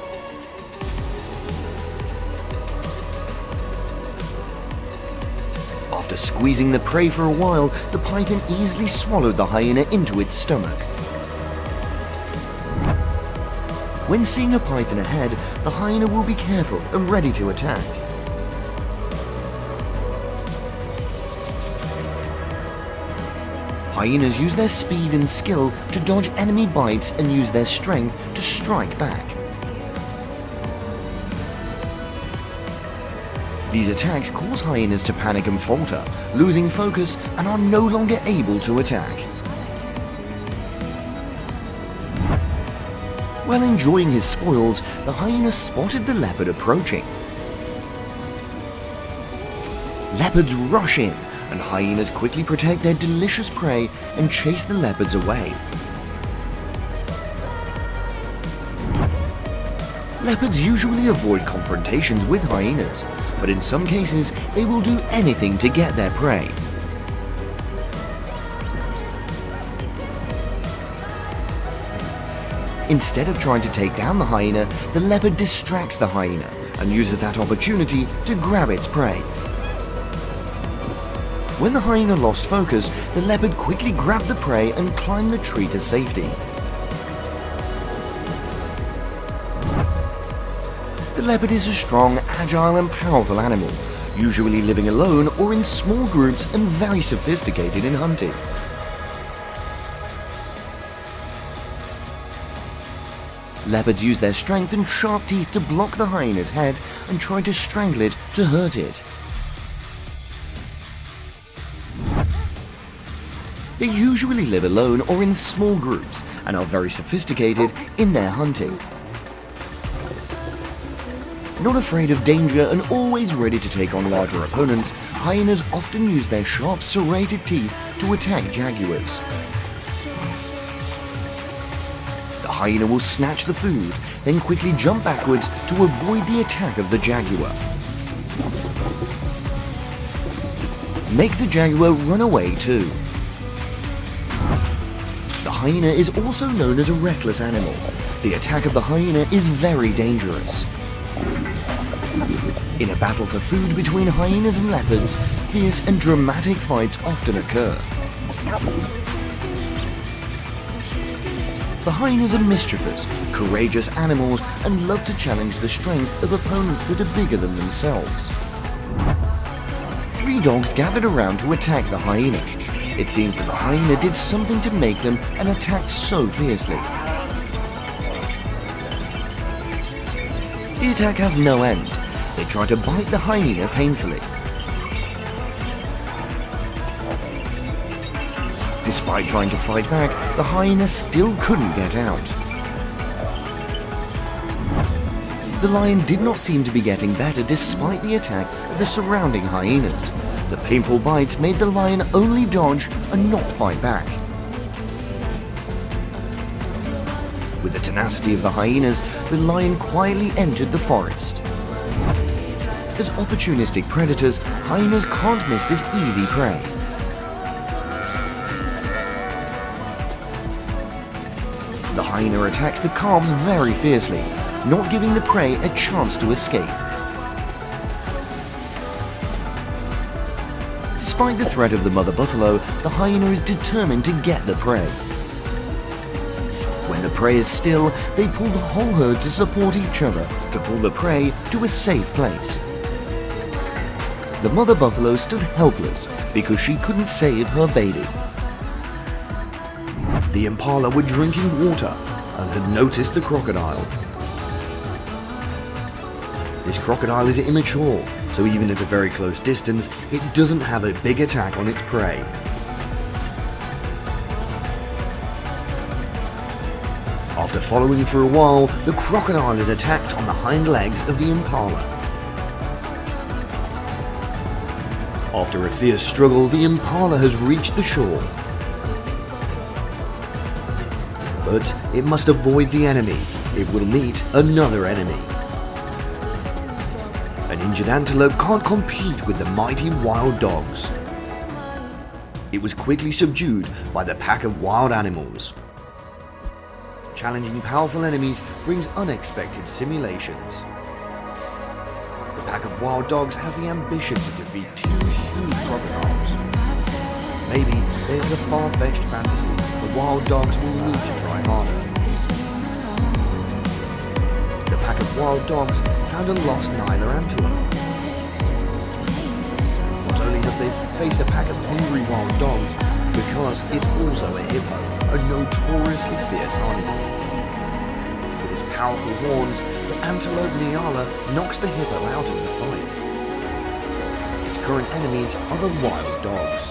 After squeezing the prey for a while, the python easily swallowed the hyena into its stomach. When seeing a python ahead, the hyena will be careful and ready to attack. Hyenas use their speed and skill to dodge enemy bites and use their strength to strike back. These attacks cause hyenas to panic and falter, losing focus and are no longer able to attack. While enjoying his spoils, the hyena spotted the leopard approaching. Leopards rush in, and hyenas quickly protect their delicious prey and chase the leopards away. Leopards usually avoid confrontations with hyenas, but in some cases they will do anything to get their prey. Instead of trying to take down the hyena, the leopard distracts the hyena and uses that opportunity to grab its prey. When the hyena lost focus, the leopard quickly grabbed the prey and climbed the tree to safety. The leopard is a strong, agile and powerful animal, usually living alone or in small groups and very sophisticated in hunting. Leopards use their strength and sharp teeth to block the hyena's head and try to strangle it to hurt it. They usually live alone or in small groups and are very sophisticated in their hunting. Not afraid of danger and always ready to take on larger opponents, hyenas often use their sharp serrated teeth to attack jaguars. The hyena will snatch the food, then quickly jump backwards to avoid the attack of the jaguar. Make the jaguar run away too. The hyena is also known as a reckless animal. The attack of the hyena is very dangerous. In a battle for food between hyenas and leopards, fierce and dramatic fights often occur. The hyenas are mischievous, courageous animals and love to challenge the strength of opponents that are bigger than themselves. 3 dogs gathered around to attack the hyena. It seems that the hyena did something to make them and attacked so fiercely. The attack has no end. They try to bite the hyena painfully. Despite trying to fight back, the hyena still couldn't get out. The lion did not seem to be getting better despite the attack of the surrounding hyenas. The painful bites made the lion only dodge and not fight back. With the tenacity of the hyenas, the lion quietly entered the forest. As opportunistic predators, hyenas can't miss this easy prey. The hyena attacks the calves very fiercely, not giving the prey a chance to escape. Despite the threat of the mother buffalo, the hyena is determined to get the prey. When the prey is still, they pull the whole herd to support each other to pull the prey to a safe place. The mother buffalo stood helpless because she couldn't save her baby. The impala were drinking water and had noticed the crocodile. This crocodile is immature, so even at a very close distance, it doesn't have a big attack on its prey. After following for a while, the crocodile is attacked on the hind legs of the impala. After a fierce struggle, the impala has reached the shore. But it must avoid the enemy. It will meet another enemy. An injured antelope can't compete with the mighty wild dogs. It was quickly subdued by the pack of wild animals. Challenging powerful enemies brings unexpected simulations. The pack of wild dogs has the ambition to defeat 2 huge crocodiles. Maybe there's a far-fetched fantasy the wild dogs will need to try harder. The pack of wild dogs found a lost Nyla antelope. Not only have they faced a pack of hungry wild dogs, because it's also a hippo, a notoriously fierce animal. With its powerful horns, the antelope Nyala knocks the hippo out of the fight. Its current enemies are the wild dogs.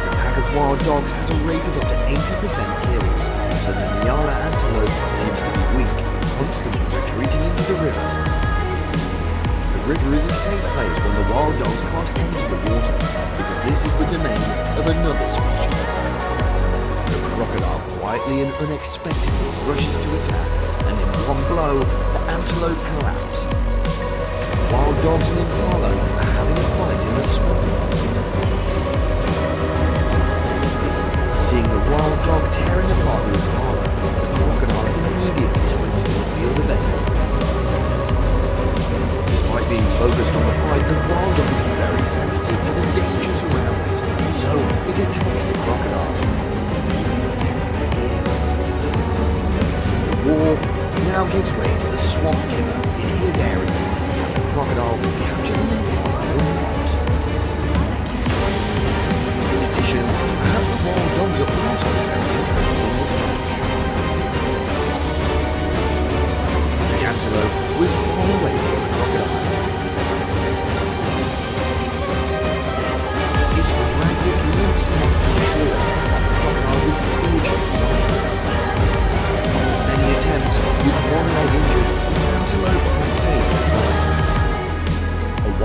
The pack of wild dogs has a rate of up to 80% kills, so the Nyala antelope seems to be weak, constantly retreating into the river. The river is a safe place when the wild dogs can't enter the water, because this is the domain of another species. The crocodile quietly and unexpectedly rushes to attack, and in one blow, the antelope collapses. Wild dogs and impala are having a fight in the swamp. Seeing the wild dog tearing apart the impala, the crocodile immediately swims to steal the bait. Despite being focused on the fight, the wild dog is very sensitive to the dangers around it, so it attacks the crocodile. The war now gives way to the swamp killer in his area.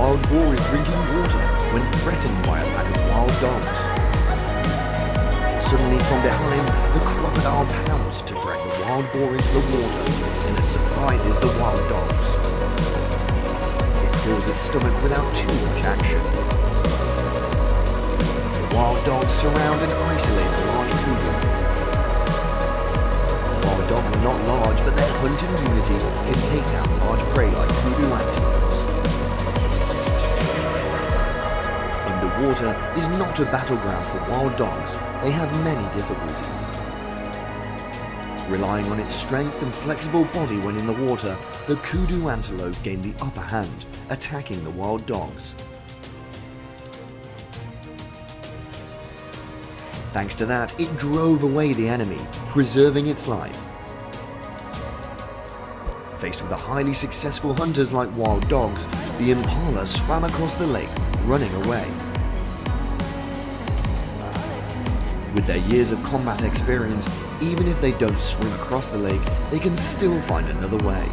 wild boar is drinking water when threatened by a pack of wild dogs. Suddenly from behind, the crocodile pounces to drag the wild boar into the water, and it surprises the wild dogs. It fills its stomach without too much action. The wild dogs surround and isolate the large kudu. Wild dogs are not large, but their hunt and unity can take down large prey like kudu antelopes. Underwater is not a battleground for wild dogs. They have many difficulties. Relying on its strength and flexible body when in the water, the kudu antelope gained the upper hand, attacking the wild dogs. Thanks to that, it drove away the enemy, preserving its life. Faced with the highly successful hunters like wild dogs, the impala swam across the lake, running away. With their years of combat experience, even if they don't swim across the lake, they can still find another way.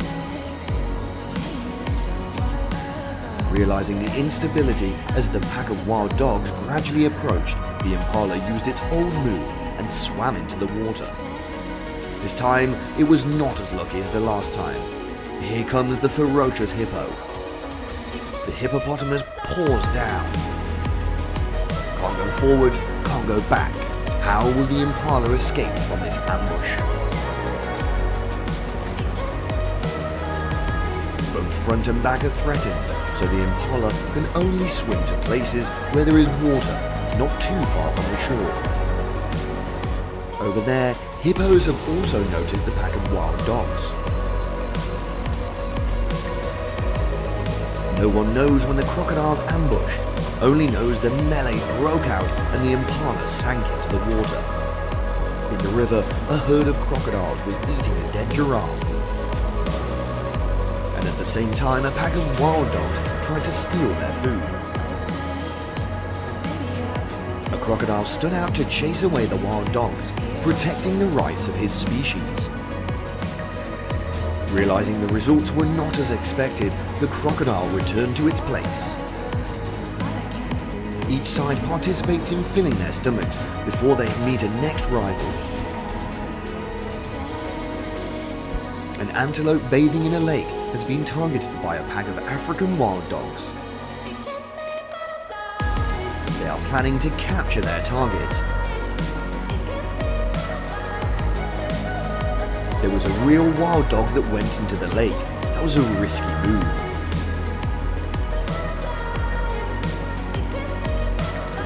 Realizing the instability as the pack of wild dogs gradually approached, the impala used its old move and swam into the water. This time, it was not as lucky as the last time. Here comes the ferocious hippo. The hippopotamus paws down. Can't go forward, can't go back. How will the impala escape from this ambush? Both front and back are threatened, so the impala can only swim to places where there is water, not too far from the shore. Over there, hippos have also noticed the pack of wild dogs. No one knows when the crocodiles ambushed, only knows the melee broke out and the impala sank into the water. In the river, a herd of crocodiles was eating a dead giraffe. And at the same time, a pack of wild dogs tried to steal their food. A crocodile stood out to chase away the wild dogs, protecting the rights of his species. Realizing the results were not as expected, the crocodile returned to its place. Each side participates in filling their stomachs before they meet a next rival. An antelope bathing in a lake has been targeted by a pack of African wild dogs. They are planning to capture their target. There was a real wild dog that went into the lake. That was a risky move.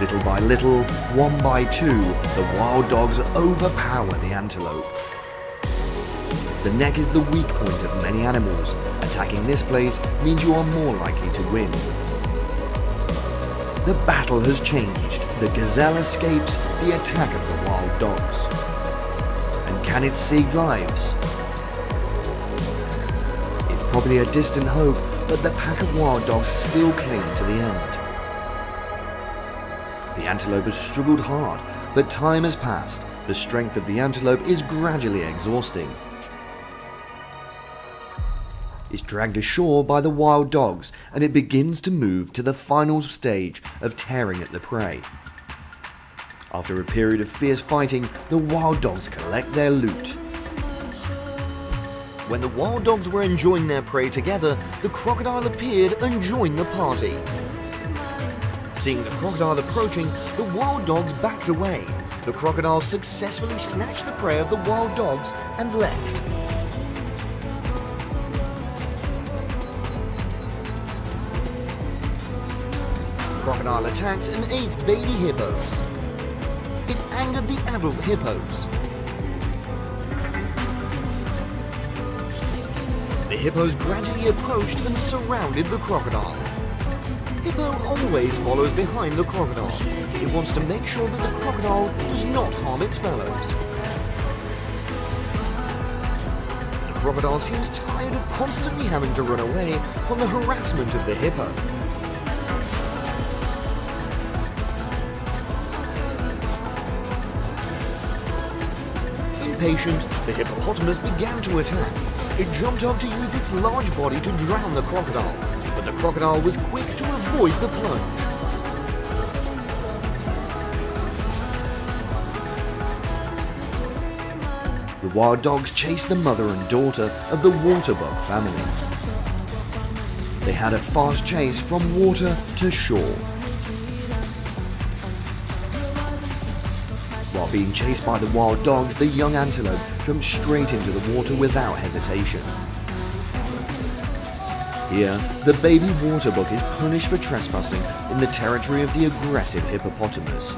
Little by little, one by two, the wild dogs overpower the antelope. The neck is the weak point of many animals. Attacking this place means you are more likely to win. The battle has changed. The gazelle escapes the attack of the wild dogs. And can it save lives? It's probably a distant hope, but the pack of wild dogs still cling to the end. The antelope has struggled hard, but time has passed. The strength of the antelope is gradually exhausting. It's dragged ashore by the wild dogs, and it begins to move to the final stage of tearing at the prey. After a period of fierce fighting, the wild dogs collect their loot. When the wild dogs were enjoying their prey together, the crocodile appeared and joined the party. Seeing the crocodile approaching, the wild dogs backed away. The crocodile successfully snatched the prey of the wild dogs and left. The crocodile attacks and eats baby hippos. It angered the adult hippos. The hippos gradually approached and surrounded the crocodile. Hippo always follows behind the crocodile. It wants to make sure that the crocodile does not harm its fellows. The crocodile seems tired of constantly having to run away from the harassment of the hippo. In Impatient, the hippopotamus began to attack. It jumped up to use its large body to drown the crocodile, but the crocodile was quick to avoid the plunge. The wild dogs chased the mother and daughter of the waterbug family. They had a fast chase from water to shore. While being chased by the wild dogs, the young antelope jumped straight into the water without hesitation. Here, the baby waterbug is punished for trespassing in the territory of the aggressive hippopotamus.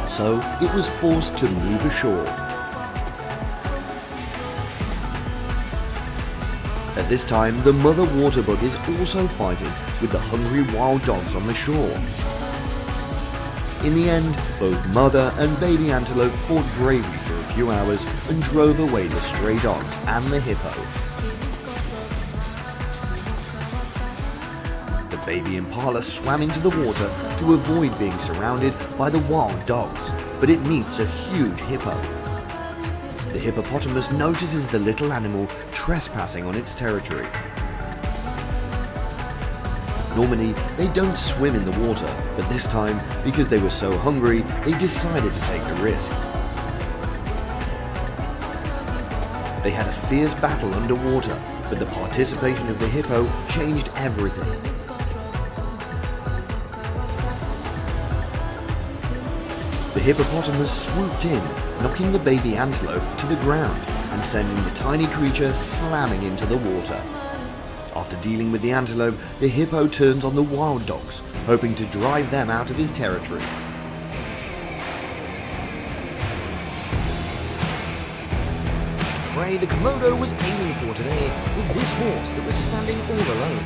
So, it was forced to move ashore. At this time, the mother waterbug is also fighting with the hungry wild dogs on the shore. In the end, both mother and baby antelope fought bravely for a few hours and drove away the stray dogs and the hippo. The baby impala swam into the water to avoid being surrounded by the wild dogs, but it meets a huge hippo. The hippopotamus notices the little animal trespassing on its territory. Normally, they don't swim in the water, but this time, because they were so hungry, they decided to take the risk. They had a fierce battle underwater, but the participation of the hippo changed everything. The hippopotamus swooped in, knocking the baby antelope to the ground and sending the tiny creature slamming into the water. After dealing with the antelope, the hippo turns on the wild dogs, hoping to drive them out of his territory. The prey the Komodo was aiming for today was this horse that was standing all alone.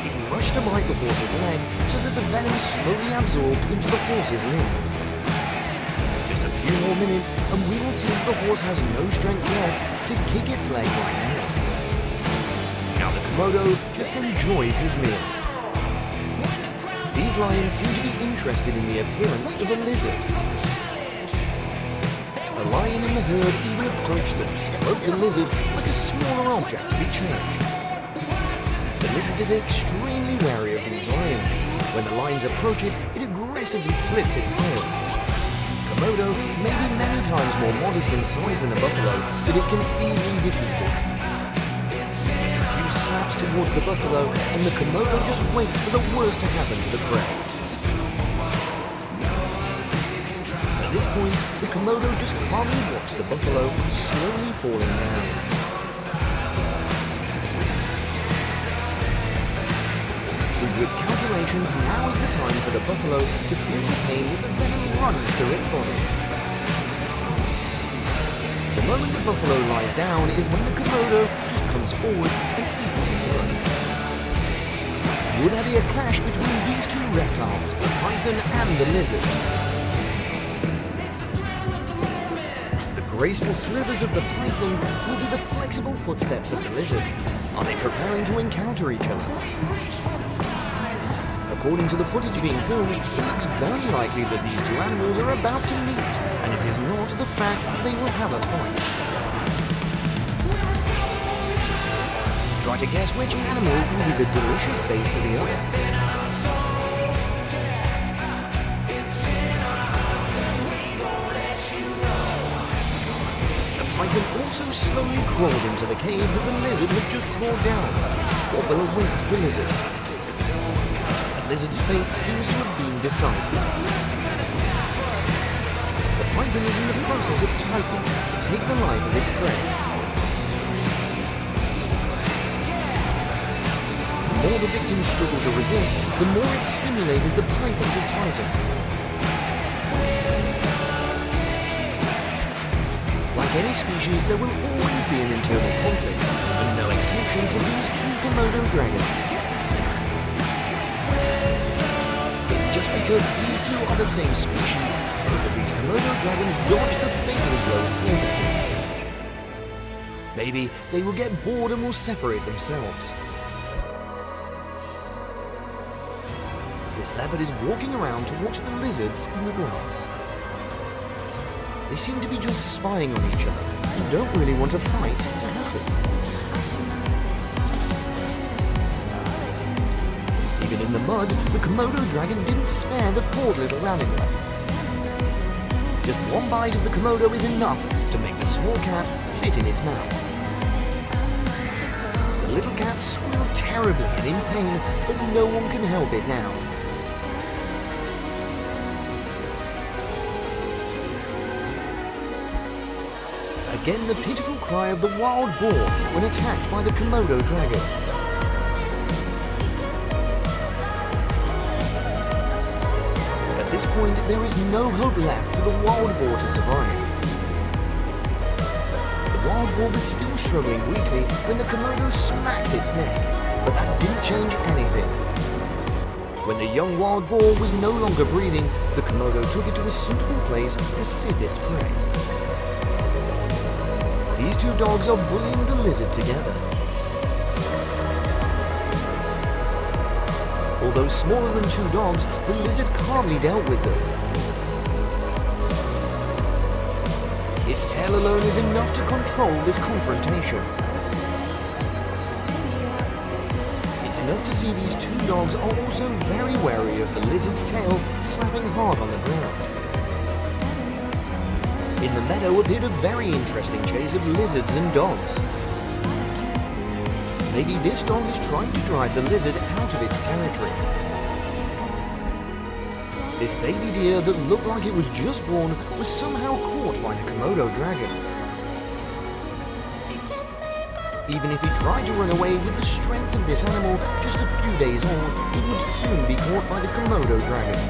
It rushed to bite the horse's leg so that the venom slowly absorbed into the horse's limbs. Just a few more minutes and we will see if the horse has no strength left to kick its leg right now. Now the Komodo just enjoys his meal. These lions seem to be interested in the appearance of a lizard. A lion in the herd even approached them, stroked the lizard like a smaller object to be changed. The lizard is extremely wary of these lions. When the lions approach it, it aggressively flips its tail. Komodo may be many times more modest in size than a buffalo, but it can easily defeat it. Slaps towards the buffalo, and the Komodo just waits for the worst to happen to the prey. At this point, the Komodo just calmly watched the buffalo slowly falling down. True to its calculations, now is the time for the buffalo to feel the pain that the venom runs through its body. The moment the buffalo lies down is when the Komodo just comes forward and eats his prey. Would there be a clash between these two reptiles, the python and the lizard? The graceful slithers of the python will be the flexible footsteps of the lizard. Are they preparing to encounter each other? According to the footage being filmed, it's very likely that these two animals are about to meet, and it is not the fact that they will have a fight. Try to guess which animal will be the delicious bait for the other. The python also slowly crawled into the cave that the lizard had just crawled down. What will await the lizard? The lizard's fate seems to have been decided. The python is in the process of tightening to take the life of its prey. The more the victim struggled to resist, the more it stimulated the python to tighten. Like any species, there will always be an internal conflict, and no exception for these two Komodo dragons. Just because these two are the same species, both of these Komodo dragons dodge the fatal blows perfectly. Maybe they will get bored and will separate themselves. This leopard is walking around to watch the lizards in the grass. They seem to be just spying on each other and don't really want a fight to happen. Even in the mud, the Komodo dragon didn't spare the poor little animal. Just one bite of the Komodo is enough to make the small cat fit in its mouth. The little cat squealed terribly and in pain, but no one can help it now. Again, the pitiful cry of the wild boar when attacked by the Komodo dragon. At this point, there is no hope left for the wild boar to survive. The wild boar was still struggling weakly when the Komodo smacked its neck, but that didn't change anything. When the young wild boar was no longer breathing, the Komodo took it to a suitable place to sip its prey. These two dogs are bullying the lizard together. Although smaller than two dogs, the lizard calmly dealt with them. Its tail alone is enough to control this confrontation. It's enough to see these two dogs are also very wary of the lizard's tail slapping hard on the ground. In the meadow appeared a very interesting chase of lizards and dogs. Maybe this dog is trying to drive the lizard out of its territory. This baby deer that looked like it was just born was somehow caught by the Komodo dragon. Even if he tried to run away with the strength of this animal just a few days old, he would soon be caught by the Komodo dragon.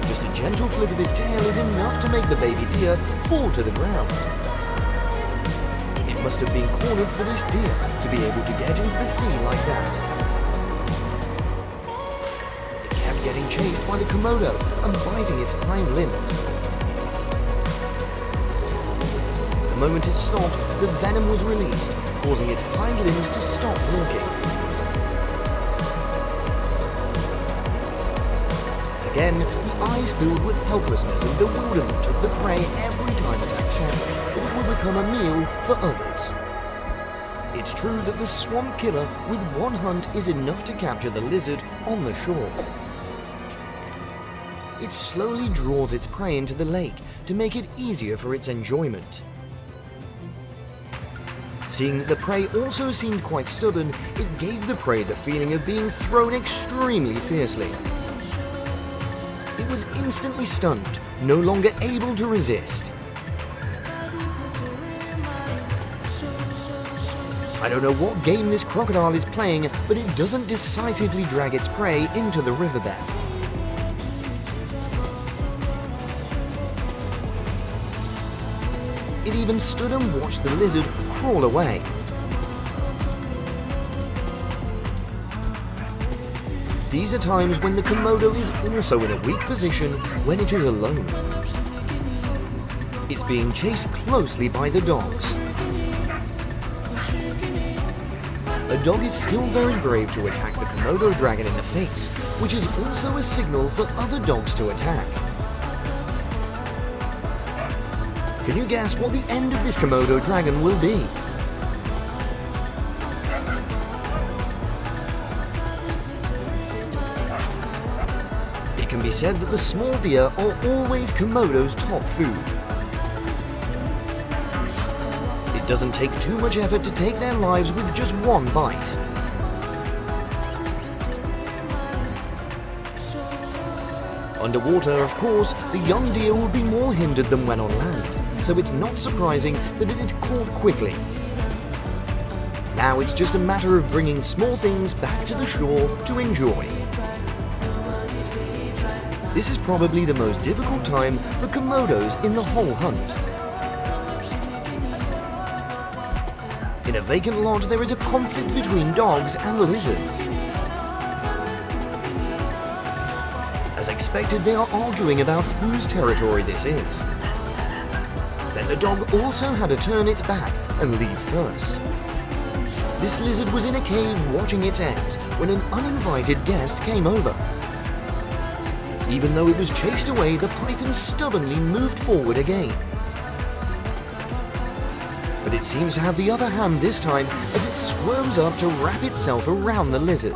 Just a gentle flick of his tail is enough to make the baby deer fall to the ground. It must have been cornered for this deer to be able to get into the sea like that. It kept getting chased by the Komodo and biting its hind limbs. The moment it stopped, the venom was released, causing its hind limbs to stop working. Again, the eyes filled with helplessness and bewilderment of the prey every time it accepts that it will become a meal for others. It's true that the swamp killer with one hunt is enough to capture the lizard on the shore. It slowly draws its prey into the lake to make it easier for its enjoyment. Seeing that the prey also seemed quite stubborn, it gave the prey the feeling of being thrown extremely fiercely. It was instantly stunned, no longer able to resist. I don't know what game this crocodile is playing, but it doesn't decisively drag its prey into the riverbed. It even stood and watched the lizard crawl away. These are times when the Komodo is also in a weak position when it is alone. It's being chased closely by the dogs. A dog is still very brave to attack the Komodo dragon in the face, which is also a signal for other dogs to attack. Can you guess what the end of this Komodo dragon will be? It can be said that the small deer are always Komodo's top food. It doesn't take too much effort to take their lives with just one bite. Underwater, of course, the young deer will be more hindered than when on land, so it's not surprising that it is caught quickly. Now it's just a matter of bringing small things back to the shore to enjoy. This is probably the most difficult time for Komodos in the whole hunt. In a vacant lot, there is a conflict between dogs and lizards. As expected, they are arguing about whose territory this is. Then the dog also had to turn its back and leave first. This lizard was in a cave watching its eggs when an uninvited guest came over. Even though it was chased away, the python stubbornly moved forward again. But it seems to have the upper hand this time as it squirms up to wrap itself around the lizard.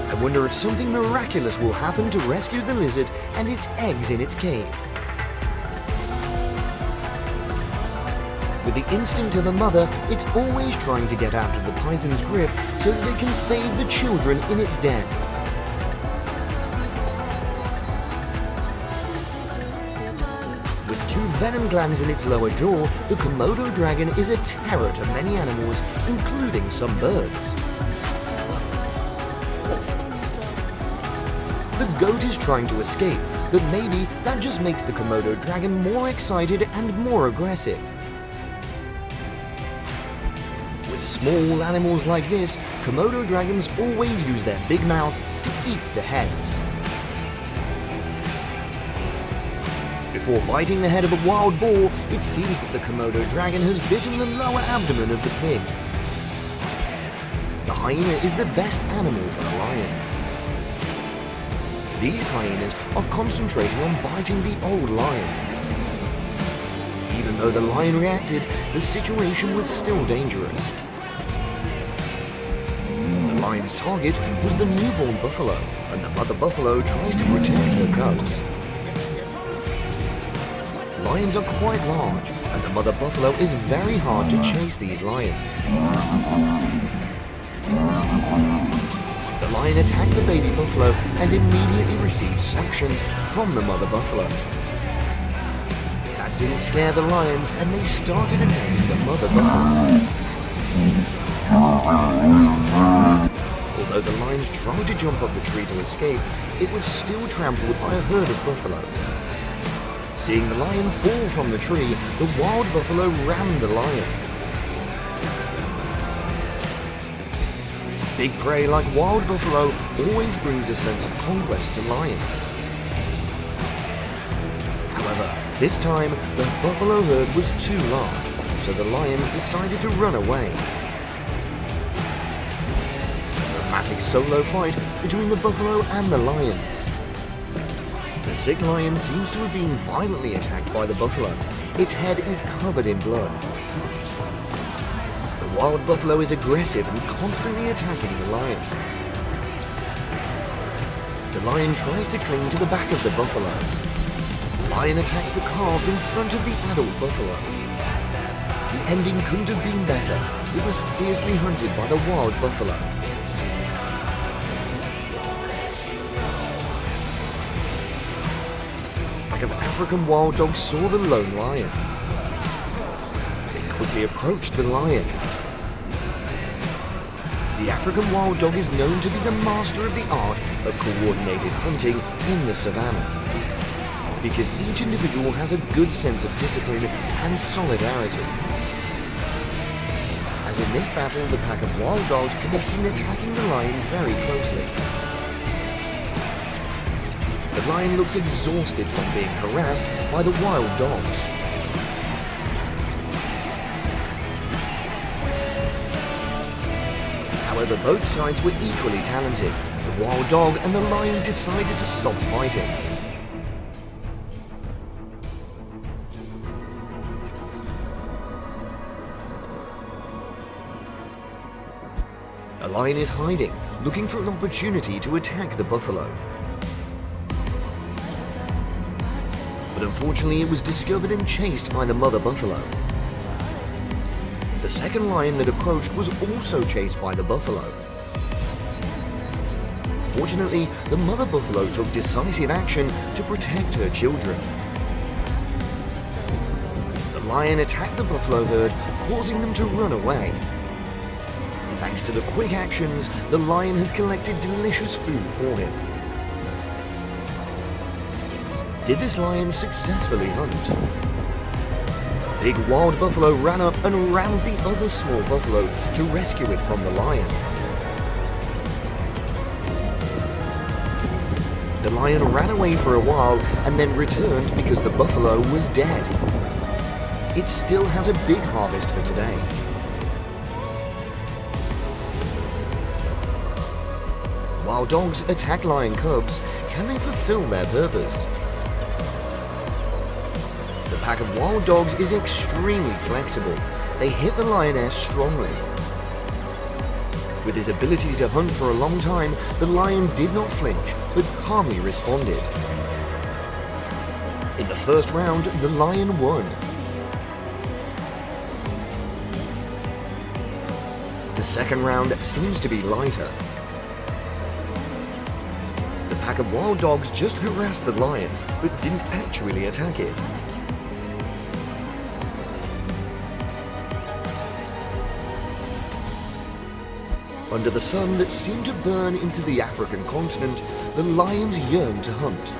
I wonder if something miraculous will happen to rescue the lizard and its eggs in its cave. With the instinct of a mother, it's always trying to get out of the python's grip so that it can save the children in its den. With 2 venom glands in its lower jaw, the Komodo dragon is a terror to many animals, including some birds. The goat is trying to escape, but maybe that just makes the Komodo dragon more excited and more aggressive. With small animals like this, Komodo dragons always use their big mouth to eat the heads. Before biting the head of a wild boar, it seems that the Komodo dragon has bitten the lower abdomen of the pig. The hyena is the best animal for the lion. These hyenas are concentrating on biting the old lion. Even though the lion reacted, the situation was still dangerous. The lion's target was the newborn buffalo, and the mother buffalo tries to protect her cubs. Lions are quite large, and the mother buffalo is very hard to chase these lions. The lion attacked the baby buffalo and immediately received sanctions from the mother buffalo. That didn't scare the lions, and they started attacking the mother buffalo. Although the lions tried to jump up the tree to escape, it was still trampled by a herd of buffalo. Seeing the lion fall from the tree, the wild buffalo rammed the lion. Big prey like wild buffalo always brings a sense of conquest to lions. However, this time, the buffalo herd was too large, so the lions decided to run away. A dramatic solo fight between the buffalo and the lions. The sick lion seems to have been violently attacked by the buffalo. Its head is covered in blood. The wild buffalo is aggressive and constantly attacking the lion. The lion tries to cling to the back of the buffalo. The lion attacks the calves in front of the adult buffalo. The ending couldn't have been better. It was fiercely hunted by the wild buffalo. Of African wild dogs saw the lone lion. They quickly approached the lion. The African wild dog is known to be the master of the art of coordinated hunting in the savannah, because each individual has a good sense of discipline and solidarity. As in this battle, the pack of wild dogs can be seen attacking the lion very closely. The lion looks exhausted from being harassed by the wild dogs. However, both sides were equally talented. The wild dog and the lion decided to stop fighting. The lion is hiding, looking for an opportunity to attack the buffalo. But unfortunately, it was discovered and chased by the mother buffalo. The second lion that approached was also chased by the buffalo. Fortunately, the mother buffalo took decisive action to protect her children. The lion attacked the buffalo herd, causing them to run away. Thanks to the quick actions, the lion has collected delicious food for him. Did this lion successfully hunt? The big wild buffalo ran up and rammed the other small buffalo to rescue it from the lion. The lion ran away for a while and then returned because the buffalo was dead. It still has a big harvest for today. While dogs attack lion cubs, can they fulfill their purpose? The pack of wild dogs is extremely flexible. They hit the lioness strongly. With his ability to hunt for a long time, the lion did not flinch, but calmly responded. In the first round, the lion won. The second round seems to be lighter. The pack of wild dogs just harassed the lion, but didn't actually attack it. Under the sun that seemed to burn into the African continent, the lions yearned to hunt.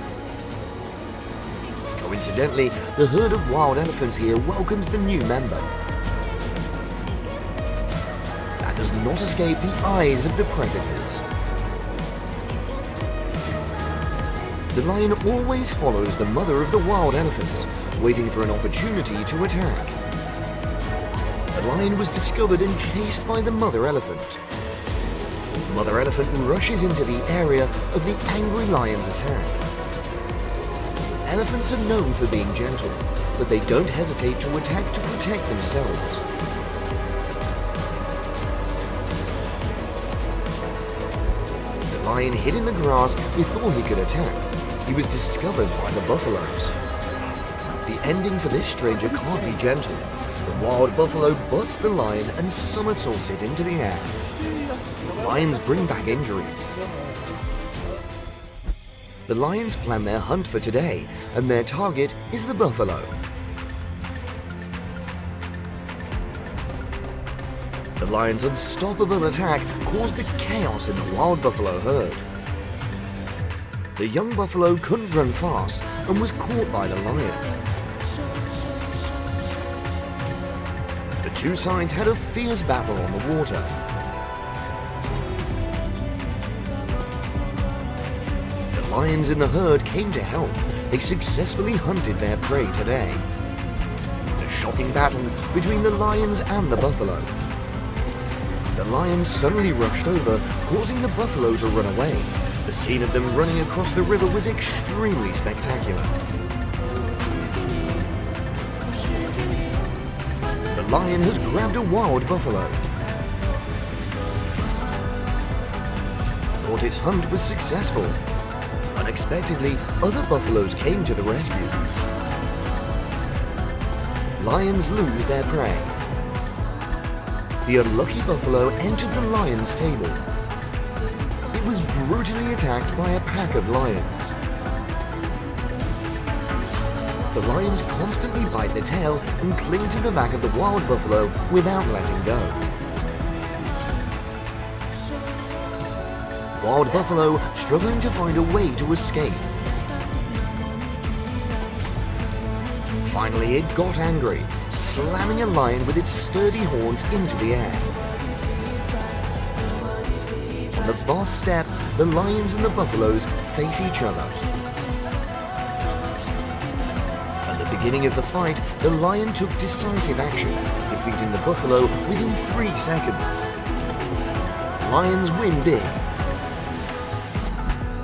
Coincidentally, the herd of wild elephants here welcomes the new member. That does not escape the eyes of the predators. The lion always follows the mother of the wild elephants, waiting for an opportunity to attack. The lion was discovered and chased by the mother elephant. Mother elephant rushes into the area of the angry lion's attack. Elephants are known for being gentle, but they don't hesitate to attack to protect themselves. The lion hid in the grass before he could attack. He was discovered by the buffaloes. The ending for this stranger can't be gentle. The wild buffalo butts the lion and somersaults it into the air. Lions bring back injuries. The lions plan their hunt for today, and their target is the buffalo. The lion's unstoppable attack caused the chaos in the wild buffalo herd. The young buffalo couldn't run fast and was caught by the lion. The two sides had a fierce battle on the water. The lions in the herd came to help. They successfully hunted their prey today. The shocking battle between the lions and the buffalo. The lions suddenly rushed over, causing the buffalo to run away. The scene of them running across the river was extremely spectacular. The lion has grabbed a wild buffalo. Thought its hunt was successful. Unexpectedly, other buffaloes came to the rescue. Lions lose their prey. The unlucky buffalo entered the lion's table. It was brutally attacked by a pack of lions. The lions constantly bite the tail and cling to the back of the wild buffalo without letting go. Wild buffalo struggling to find a way to escape. Finally, it got angry, slamming a lion with its sturdy horns into the air. On the vast steppe, the lions and the buffaloes face each other. At the beginning of the fight, the lion took decisive action, defeating the buffalo within 3 seconds. Lions win big.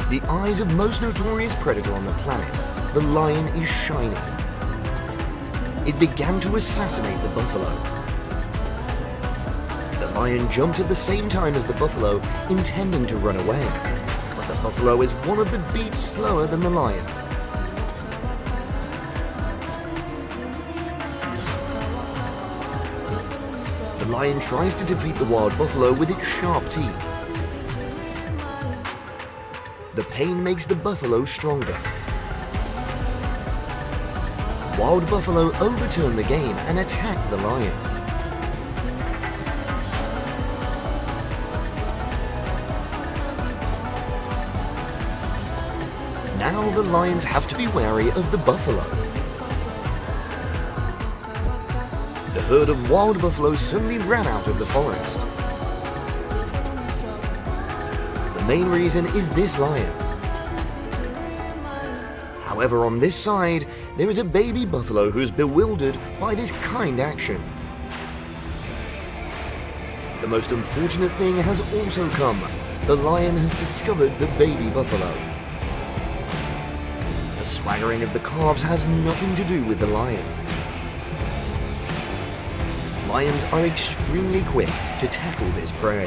The eyes of most notorious predator on the planet, the lion is shining. It began to assassinate the buffalo. The lion jumped at the same time as the buffalo, intending to run away. But the buffalo is one of the beats slower than the lion. The lion tries to defeat the wild buffalo with its sharp teeth. The pain makes the buffalo stronger. Wild buffalo overturned the game and attacked the lion. Now the lions have to be wary of the buffalo. The herd of wild buffalo suddenly ran out of the forest. The main reason is this lion. However, on this side, there is a baby buffalo who's bewildered by this kind action. The most unfortunate thing has also come. the lion has discovered the baby buffalo. The swaggering of the calves has nothing to do with the lion. Lions are extremely quick to tackle this prey.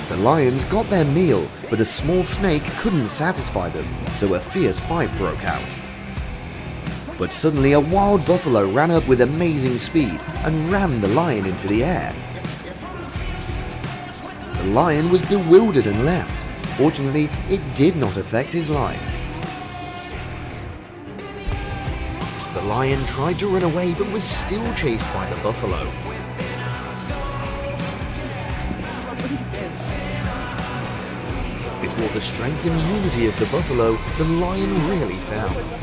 The lions got their meal, but a small snake couldn't satisfy them, so a fierce fight broke out. But suddenly a wild buffalo ran up with amazing speed and rammed the lion into the air. The lion was bewildered and left. Fortunately, it did not affect his life. The lion tried to run away but was still chased by the buffalo. Before the strength and unity of the buffalo, the lion really fell.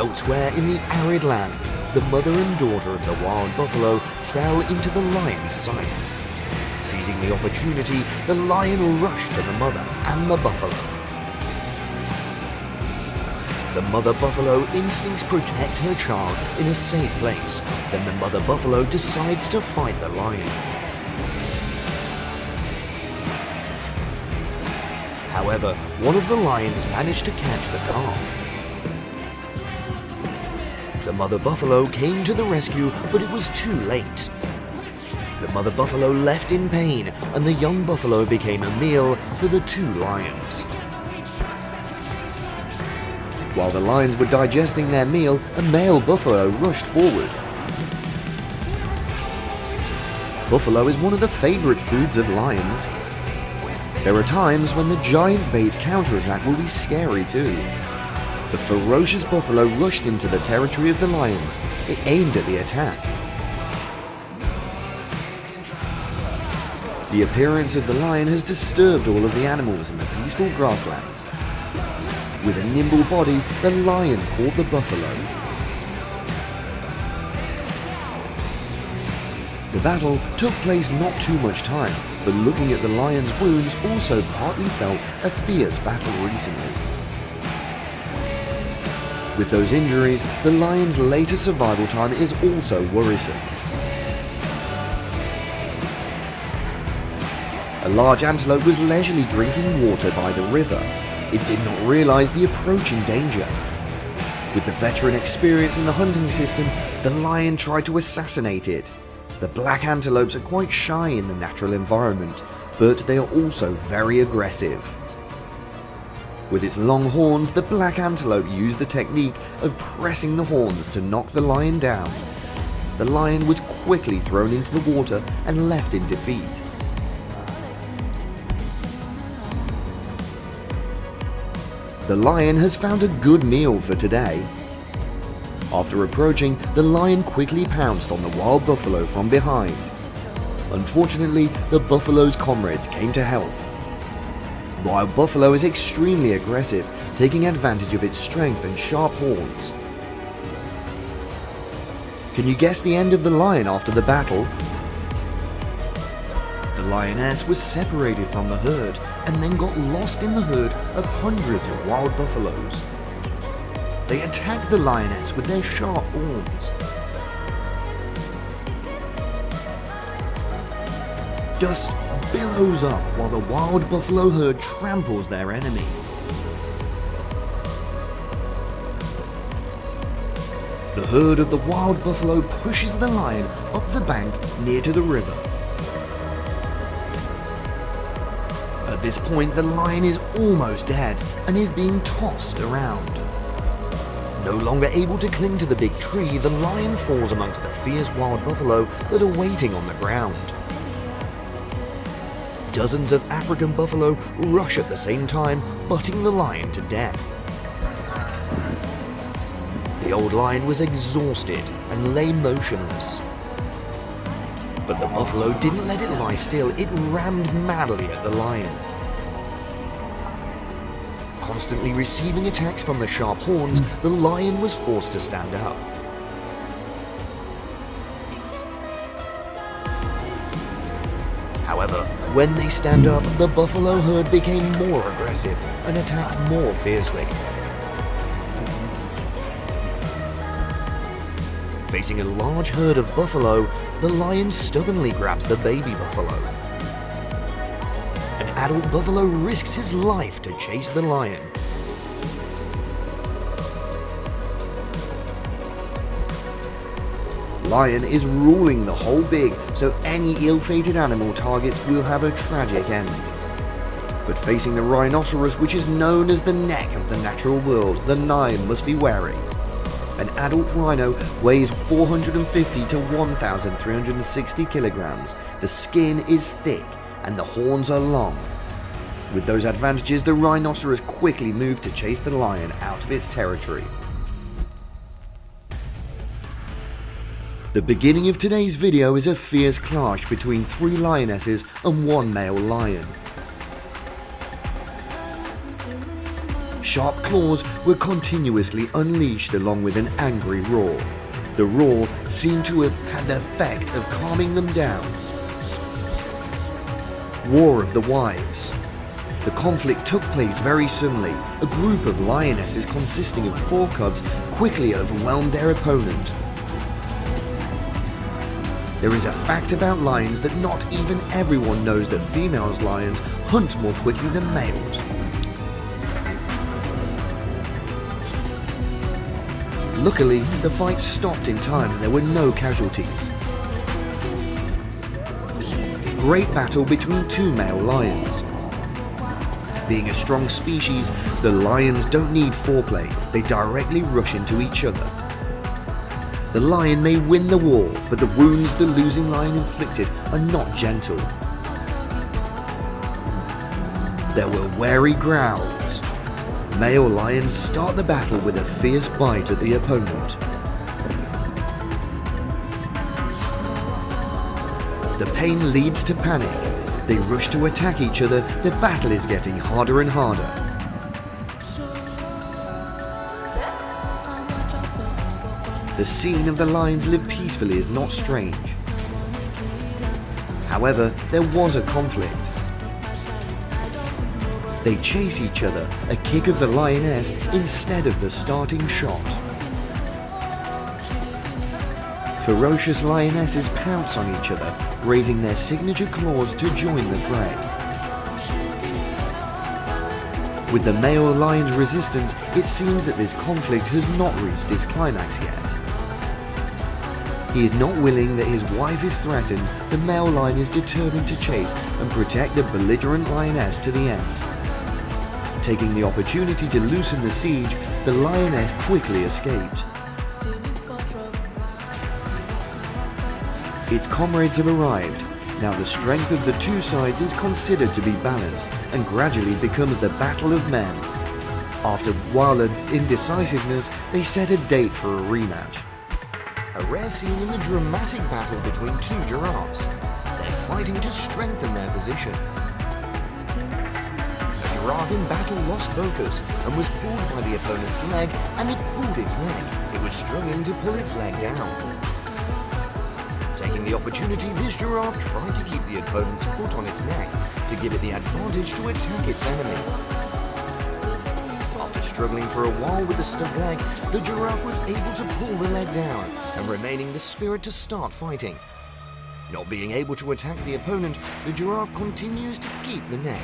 Elsewhere in the arid land, the mother and daughter of the wild buffalo fell into the lion's sights. Seizing the opportunity, the lion rushed to the mother and the buffalo. The mother buffalo instincts protect her child in a safe place. Then the mother buffalo decides to fight the lion. However, one of the lions managed to catch the calf. The mother buffalo came to the rescue, but it was too late. The mother buffalo left in pain, and the young buffalo became a meal for the two lions. While the lions were digesting their meal, a male buffalo rushed forward. Buffalo is one of the favorite foods of lions. There are times when the giant bait counterattack will be scary too. The ferocious buffalo rushed into the territory of the lions. It aimed at the attack. The appearance of the lion has disturbed all of the animals in the peaceful grasslands. With a nimble body, the lion caught the buffalo. The battle took place not too much time, but looking at the lion's wounds also partly felt a fierce battle recently. With those injuries, the lion's later survival time is also worrisome. A large antelope was leisurely drinking water by the river. It did not realize the approaching danger. With the veteran experience in the hunting system, the lion tried to assassinate it. The black antelopes are quite shy in the natural environment, but they are also very aggressive. With its long horns, the black antelope used the technique of pressing the horns to knock the lion down. The lion was quickly thrown into the water and left in defeat. The lion has found a good meal for today. After approaching, the lion quickly pounced on the wild buffalo from behind. Unfortunately, the buffalo's comrades came to help. Wild buffalo is extremely aggressive, taking advantage of its strength and sharp horns. Can you guess the end of the lion after the battle? The lioness was separated from the herd and then got lost in the herd of hundreds of wild buffaloes. They attacked the lioness with their sharp horns. Dust billows up while the wild buffalo herd tramples their enemy. The herd of the wild buffalo pushes the lion up the bank near to the river. At this point, the lion is almost dead and is being tossed around. No longer able to cling to the big tree, the lion falls amongst the fierce wild buffalo that are waiting on the ground. Dozens of African buffalo rush at the same time, butting the lion to death. The old lion was exhausted and lay motionless. But the buffalo didn't let it lie still, it rammed madly at the lion. Constantly receiving attacks from the sharp horns, the lion was forced to stand up. However, when they stand up, the buffalo herd became more aggressive and attacked more fiercely. Facing a large herd of buffalo, the lion stubbornly grabs the baby buffalo. An adult buffalo risks his life to chase the lion. Lion is ruling the whole big, so any ill-fated animal targets will have a tragic end. But facing the rhinoceros, which is known as the neck of the natural world, the lion must be wary. An adult rhino weighs 450 to 1,360 kilograms. The skin is thick and the horns are long. With those advantages, the rhinoceros quickly moved to chase the lion out of its territory. The beginning of today's video is a fierce clash between 3 lionesses and 1 male lion. Sharp claws were continuously unleashed along with an angry roar. The roar seemed to have had the effect of calming them down. War of the Wives. The conflict took place very suddenly. A group of lionesses consisting of 4 cubs quickly overwhelmed their opponent. There is a fact about lions that not even everyone knows that female lions hunt more quickly than males. Luckily, the fight stopped in time and there were no casualties. Great battle between 2 male lions. Being a strong species, the lions don't need foreplay, they directly rush into each other. The lion may win the war, but the wounds the losing lion inflicted are not gentle. There were wary growls. Male lions start the battle with a fierce bite at the opponent. The pain leads to panic. They rush to attack each other. The battle is getting harder and harder. The scene of the lions live peacefully is not strange. However, there was a conflict. They chase each other, a kick of the lioness instead of the starting shot. Ferocious lionesses pounce on each other, raising their signature claws to join the fray. With the male lion's resistance, it seems that this conflict has not reached its climax yet. He is not willing that his wife is threatened. The male lion is determined to chase and protect the belligerent lioness to the end. Taking the opportunity to loosen the siege, the lioness quickly escaped. Its comrades have arrived. Now the strength of the 2 sides is considered to be balanced and gradually becomes the battle of men. After while of indecisiveness, they set a date for a rematch. A rare scene in the dramatic battle between 2 giraffes. They're fighting to strengthen their position. A giraffe in battle lost focus and was pulled by the opponent's leg, and it pulled its neck. It was struggling to pull its leg down. Taking the opportunity, this giraffe tried to keep the opponent's foot on its neck to give it the advantage to attack its enemy. After struggling for a while with the stuck leg, the giraffe was able to pull the leg down and remaining the spirit to start fighting. Not being able to attack the opponent, the giraffe continues to keep the neck.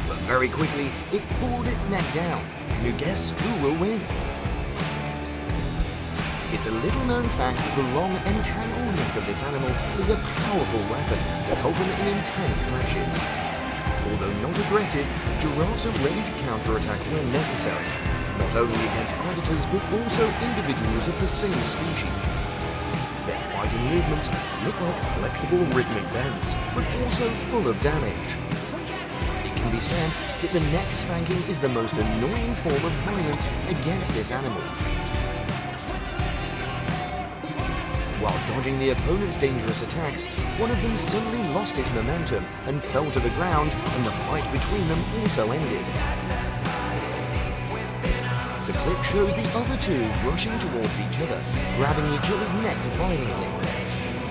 But very quickly, it pulled its neck down. Can you guess who will win? It's a little-known fact that the long and tangled neck of this animal is a powerful weapon to help them in intense clashes. Although not aggressive, giraffes are ready to counterattack when necessary, not only against predators but also individuals of the same species. Their fighting movements look like flexible rhythmic bends, but also full of damage. It can be said that the neck spanking is the most annoying form of violence against this animal. While dodging the opponent's dangerous attacks, one of them suddenly lost its momentum and fell to the ground, and the fight between them also ended. The clip shows the other 2 rushing towards each other, grabbing each other's necks violently.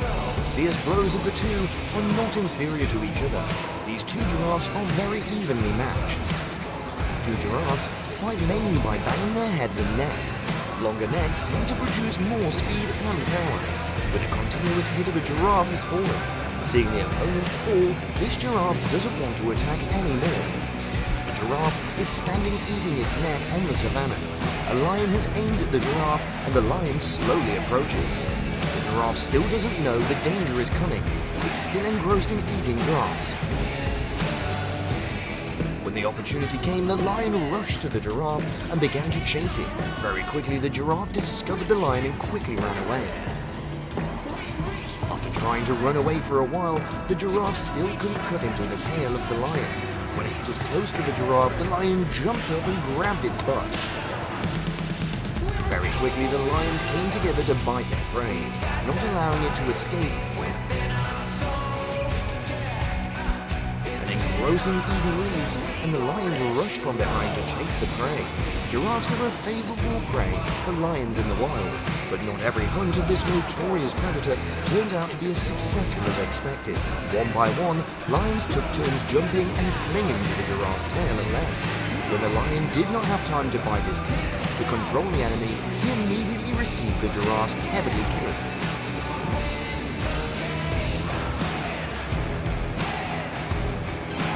The fierce blows of the 2 are not inferior to each other. These 2 giraffes are very evenly matched. 2 giraffes fight mainly by banging their heads and necks. Longer necks tend to produce more speed and power, but a continuous hit of a giraffe has fallen. Seeing the opponent fall, this giraffe doesn't want to attack anymore. The giraffe is standing eating its neck on the savannah. A lion has aimed at the giraffe and the lion slowly approaches. The giraffe still doesn't know the danger is coming. It's still engrossed in eating grass. When the opportunity came, the lion rushed to the giraffe and began to chase it. Very quickly, the giraffe discovered the lion and quickly ran away. After trying to run away for a while, the giraffe still couldn't cut into the tail of the lion. When it was close to the giraffe, the lion jumped up and grabbed its butt. Very quickly, the lions came together to bite their prey, not allowing it to escape. An engrossing eating leaves, and the lions rushed from behind to chase the prey. Giraffes are a favorable prey for lions in the wild, but not every hunt of this notorious predator turns out to be as successful as expected. One by one, lions took turns jumping and clinging to the giraffe's tail and legs. When the lion did not have time to bite his teeth to control the enemy, he immediately received the giraffe's heavily kick.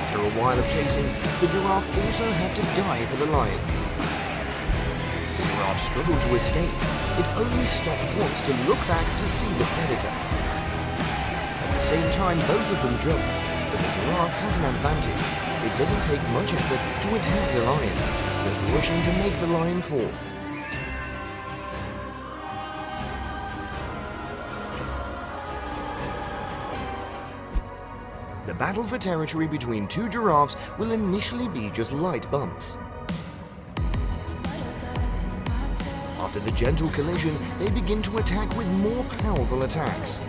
After a while of chasing, the giraffe also had to die for the lions. The giraffe struggled to escape. It only stopped once to look back to see the predator. At the same time, both of them jumped, but the giraffe has an advantage. It doesn't take much effort to attack the lion, just rushing to make the lion fall. The battle for territory between two giraffes will initially be just light bumps. After the gentle collision, they begin to attack with more powerful attacks.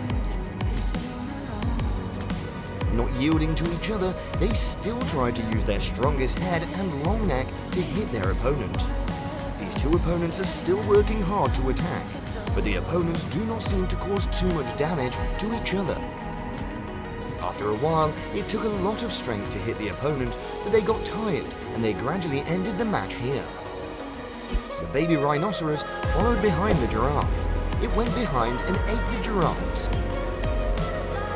Not yielding to each other, they still try to use their strongest head and long neck to hit their opponent. These two opponents are still working hard to attack, but the opponents do not seem to cause too much damage to each other. After a while, it took a lot of strength to hit the opponent, but they got tired and they gradually ended the match here. The baby rhinoceros followed behind the giraffe. It went behind and ate the giraffes.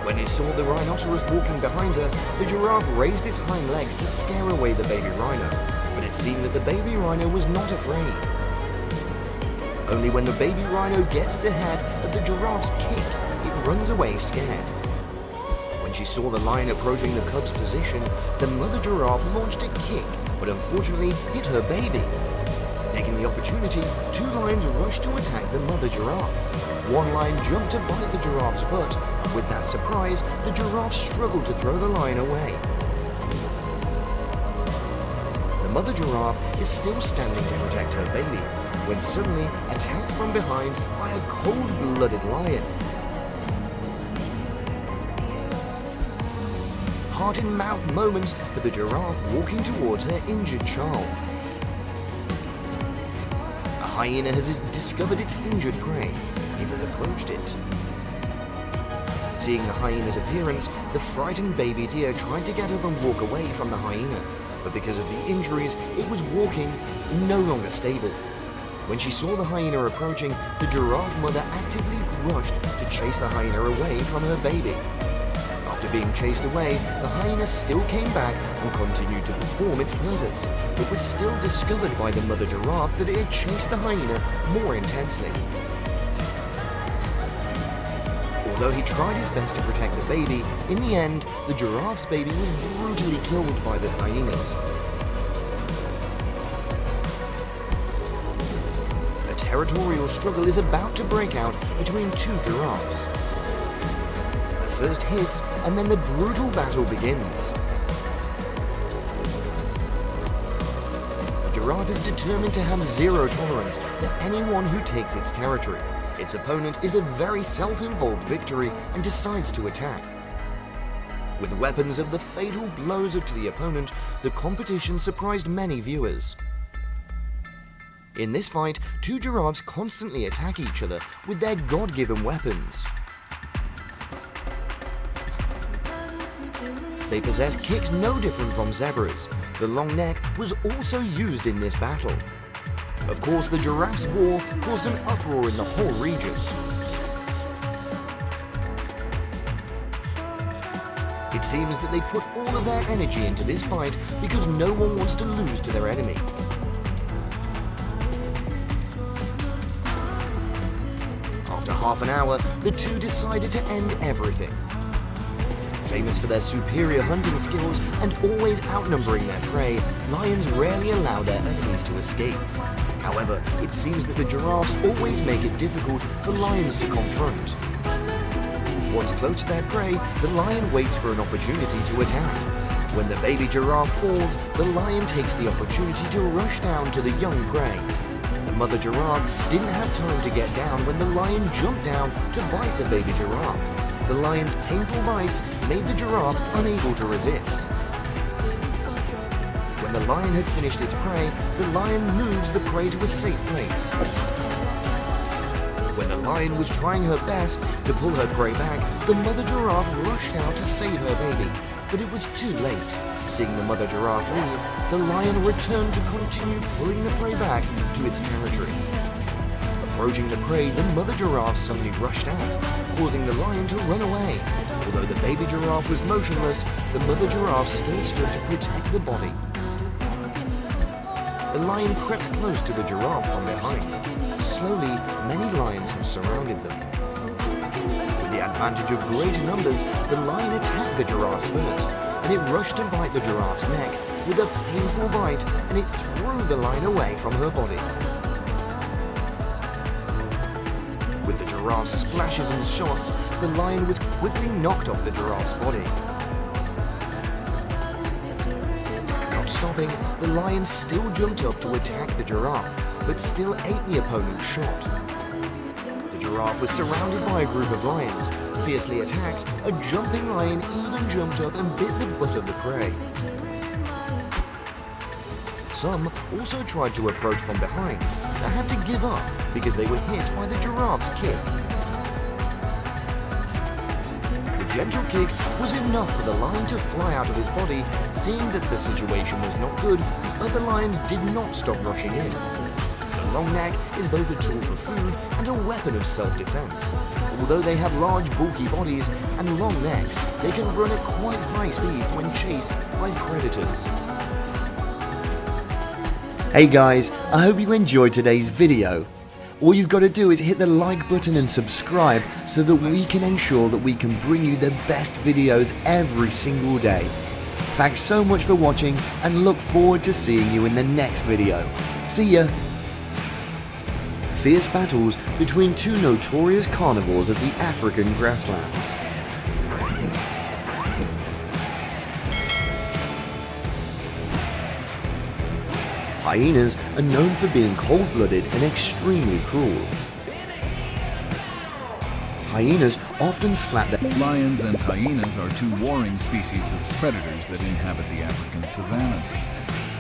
When it saw the rhinoceros walking behind her, the giraffe raised its hind legs to scare away the baby rhino, but it seemed that the baby rhino was not afraid. Only when the baby rhino gets the head of the giraffe's kick, it runs away scared. When she saw the lion approaching the cub's position, the mother giraffe launched a kick, but unfortunately hit her baby. Taking the opportunity, two lions rushed to attack the mother giraffe. One lion jumped to bite the giraffe's butt, and with that surprise, the giraffe struggled to throw the lion away. The mother giraffe is still standing to protect her baby, when suddenly attacked from behind by a cold-blooded lion. Heart-in-mouth moments for the giraffe walking towards her injured child. A hyena has discovered its injured prey. It has approached it. Seeing the hyena's appearance, the frightened baby deer tried to get up and walk away from the hyena, but because of the injuries, it was walking no longer stable. When she saw the hyena approaching, the giraffe mother actively rushed to chase the hyena away from her baby. After being chased away, the hyena still came back and continued to perform its purpose, but was still discovered by the mother giraffe that it had chased the hyena more intensely. Although he tried his best to protect the baby, in the end, the giraffe's baby was brutally killed by the hyenas. A territorial struggle is about to break out between two giraffes. The first hits, and then the brutal battle begins. The giraffe is determined to have zero tolerance for anyone who takes its territory. Its opponent is a very self-involved victory and decides to attack. With weapons of the fatal blows to the opponent, the competition surprised many viewers. In this fight, two giraffes constantly attack each other with their God-given weapons. They possess kicks no different from zebras. The long neck was also used in this battle. Of course, the giraffes' war caused an uproar in the whole region. It seems that they put all of their energy into this fight because no one wants to lose to their enemy. After half an hour, the two decided to end everything. Famous for their superior hunting skills and always outnumbering their prey, lions rarely allow their enemies to escape. However, it seems that the giraffes always make it difficult for lions to confront. Once close to their prey, the lion waits for an opportunity to attack. When the baby giraffe falls, the lion takes the opportunity to rush down to the young prey. The mother giraffe didn't have time to get down when the lion jumped down to bite the baby giraffe. The lion's painful bites made the giraffe unable to resist. When the lion had finished its prey, the lion moves the prey to a safe place. When the lion was trying her best to pull her prey back, the mother giraffe rushed out to save her baby, but it was too late. Seeing the mother giraffe leave, the lion returned to continue pulling the prey back to its territory. Approaching the prey, the mother giraffe suddenly rushed out, causing the lion to run away. Although the baby giraffe was motionless, the mother giraffe still stood to protect the body. The lion crept close to the giraffe from behind. Slowly, many lions have surrounded them. With the advantage of greater numbers, the lion attacked the giraffes first, and it rushed to bite the giraffe's neck with a painful bite, and it threw the lion away from her body. With the giraffe's splashes and shots, the lion was quickly knocked off the giraffe's body. Not stopping, the lion still jumped up to attack the giraffe, but still ate the opponent's shot. The giraffe was surrounded by a group of lions. Fiercely attacked, a jumping lion even jumped up and bit the butt of the prey. Some also tried to approach from behind, but had to give up because they were hit by the giraffe's kick. The gentle kick was enough for the lion to fly out of his body. Seeing that the situation was not good, the other lions did not stop rushing in. The long neck is both a tool for food and a weapon of self-defense. Although they have large, bulky bodies and long necks, they can run at quite high speeds when chased by predators. Hey guys, I hope you enjoyed today's video. All you've got to do is hit the like button and subscribe so that we can ensure that we can bring you the best videos every single day. Thanks so much for watching and look forward to seeing you in the next video. See ya! Fierce battles between two notorious carnivores of the African grasslands. Hyenas are known for being cold-blooded and extremely cruel. Hyenas often slap their... Lions and hyenas are two warring species of predators that inhabit the African savannas.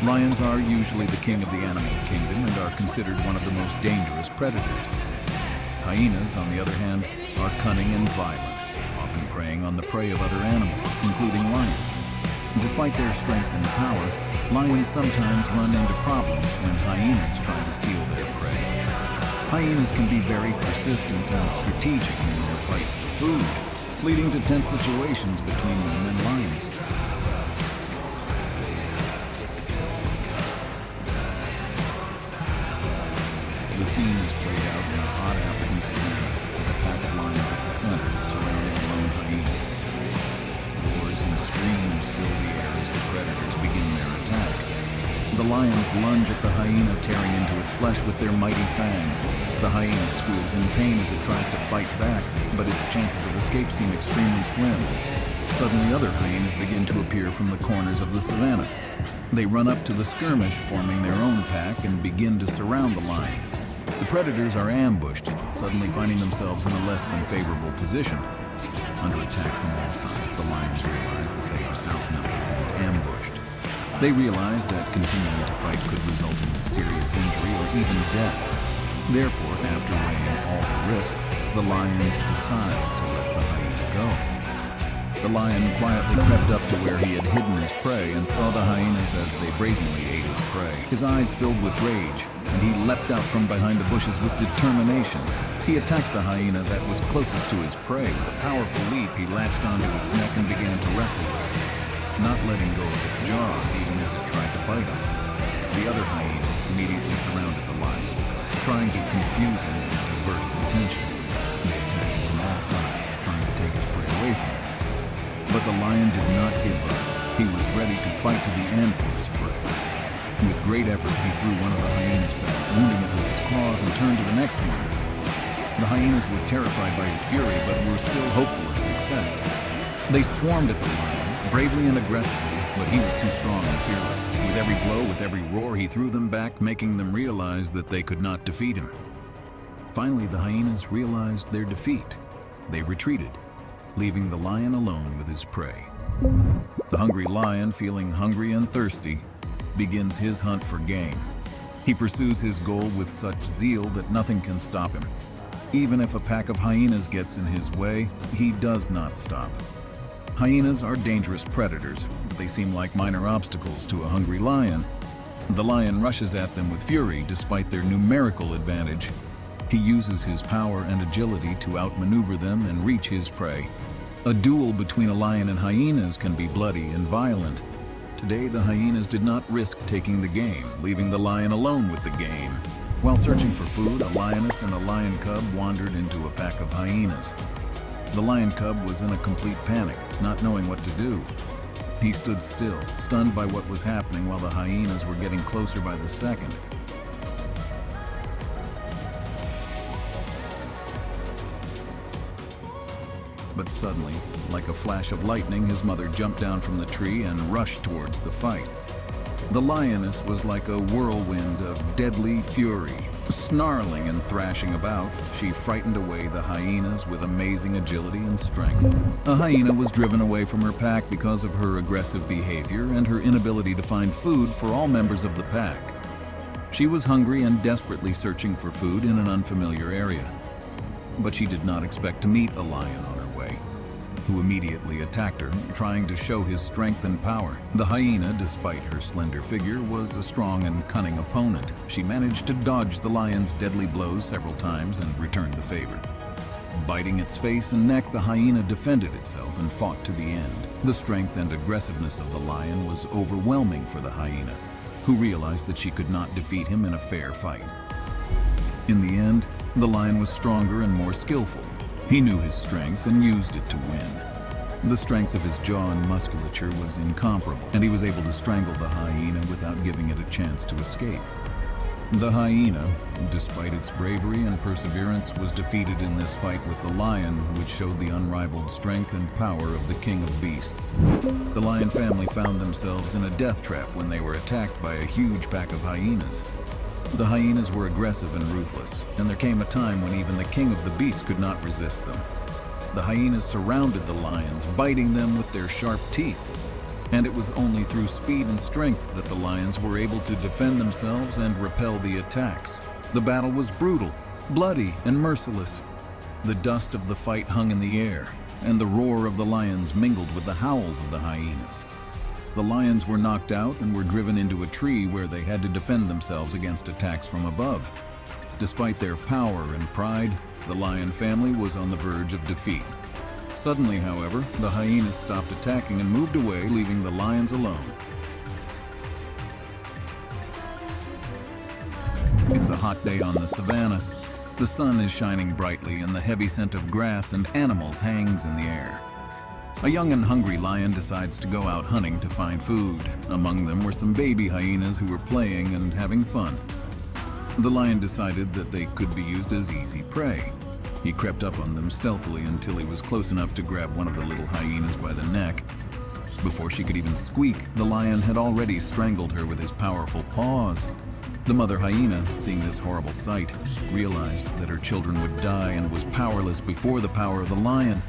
Lions are usually the king of the animal kingdom and are considered one of the most dangerous predators. Hyenas, on the other hand, are cunning and violent, often preying on the prey of other animals, including lions. Despite their strength and power, lions sometimes run into problems when hyenas try to steal their prey. Hyenas can be very persistent and strategic in their fight for food, leading to tense situations between them and lions. The scene is played out in a hot African savanna with a pack of lions at the center, surrounding a lone hyena. Roars and screams fill the air as the predators begin their attack. The lions lunge at the hyena, tearing into its flesh with their mighty fangs. The hyena squeals in pain as it tries to fight back, but its chances of escape seem extremely slim. Suddenly, other hyenas begin to appear from the corners of the savanna. They run up to the skirmish, forming their own pack, and begin to surround the lions. The predators are ambushed, suddenly finding themselves in a less than favorable position. Under attack from all sides, the lions realize that they are outnumbered and ambushed. They realize that continuing to fight could result in serious injury or even death. Therefore, after weighing all the risk, the lions decide to let the hyena go. The lion quietly crept up to where he had hidden his prey and saw the hyenas as they brazenly ate his prey. His eyes filled with rage, and he leapt out from behind the bushes with determination. He attacked the hyena that was closest to his prey. With a powerful leap, he latched onto its neck and began to wrestle with it, not letting go of its jaws even as it tried to bite him. The other hyenas immediately surrounded the lion, trying to confuse him and divert his attention. They attacked him from all sides, trying to take his prey away from him. But the lion did not give up. He was ready to fight to the end for his prey. With great effort, he threw one of the hyenas back, wounding it with his claws, and turned to the next one. The hyenas were terrified by his fury, but were still hopeful of success. They swarmed at the lion, bravely and aggressively, but he was too strong and fearless. With every blow, with every roar, he threw them back, making them realize that they could not defeat him. Finally, the hyenas realized their defeat. They retreated, leaving the lion alone with his prey. The hungry lion, feeling hungry and thirsty, begins his hunt for game. He pursues his goal with such zeal that nothing can stop him. Even if a pack of hyenas gets in his way, he does not stop. Hyenas are dangerous predators, but they seem like minor obstacles to a hungry lion. The lion rushes at them with fury despite their numerical advantage. He uses his power and agility to outmaneuver them and reach his prey. A duel between a lion and hyenas can be bloody and violent. Today, the hyenas did not risk taking the game, leaving the lion alone with the game. While searching for food, a lioness and a lion cub wandered into a pack of hyenas. The lion cub was in a complete panic, not knowing what to do. He stood still, stunned by what was happening while the hyenas were getting closer by the second. But suddenly, like a flash of lightning, his mother jumped down from the tree and rushed towards the fight. The lioness was like a whirlwind of deadly fury. Snarling and thrashing about, she frightened away the hyenas with amazing agility and strength. A hyena was driven away from her pack because of her aggressive behavior and her inability to find food for all members of the pack. She was hungry and desperately searching for food in an unfamiliar area. But she did not expect to meet a lion on her way, who immediately attacked her, trying to show his strength and power. The hyena, despite her slender figure, was a strong and cunning opponent. She managed to dodge the lion's deadly blows several times and returned the favor. Biting its face and neck, the hyena defended itself and fought to the end. The strength and aggressiveness of the lion was overwhelming for the hyena, who realized that she could not defeat him in a fair fight. In the end, the lion was stronger and more skillful. He knew his strength and used it to win. The strength of his jaw and musculature was incomparable, and he was able to strangle the hyena without giving it a chance to escape. The hyena, despite its bravery and perseverance, was defeated in this fight with the lion, which showed the unrivaled strength and power of the king of beasts. The lion family found themselves in a death trap when they were attacked by a huge pack of hyenas. The hyenas were aggressive and ruthless, and there came a time when even the king of the beasts could not resist them. The hyenas surrounded the lions, biting them with their sharp teeth, and it was only through speed and strength that the lions were able to defend themselves and repel the attacks. The battle was brutal, bloody, and merciless. The dust of the fight hung in the air, and the roar of the lions mingled with the howls of the hyenas. The lions were knocked out and were driven into a tree where they had to defend themselves against attacks from above. Despite their power and pride, the lion family was on the verge of defeat. Suddenly, however, the hyenas stopped attacking and moved away, leaving the lions alone. It's a hot day on the savannah. The sun is shining brightly, and the heavy scent of grass and animals hangs in the air. A young and hungry lion decides to go out hunting to find food. Among them were some baby hyenas who were playing and having fun. The lion decided that they could be used as easy prey. He crept up on them stealthily until he was close enough to grab one of the little hyenas by the neck. Before she could even squeak, the lion had already strangled her with his powerful paws. The mother hyena, seeing this horrible sight, realized that her children would die and was powerless before the power of the lion.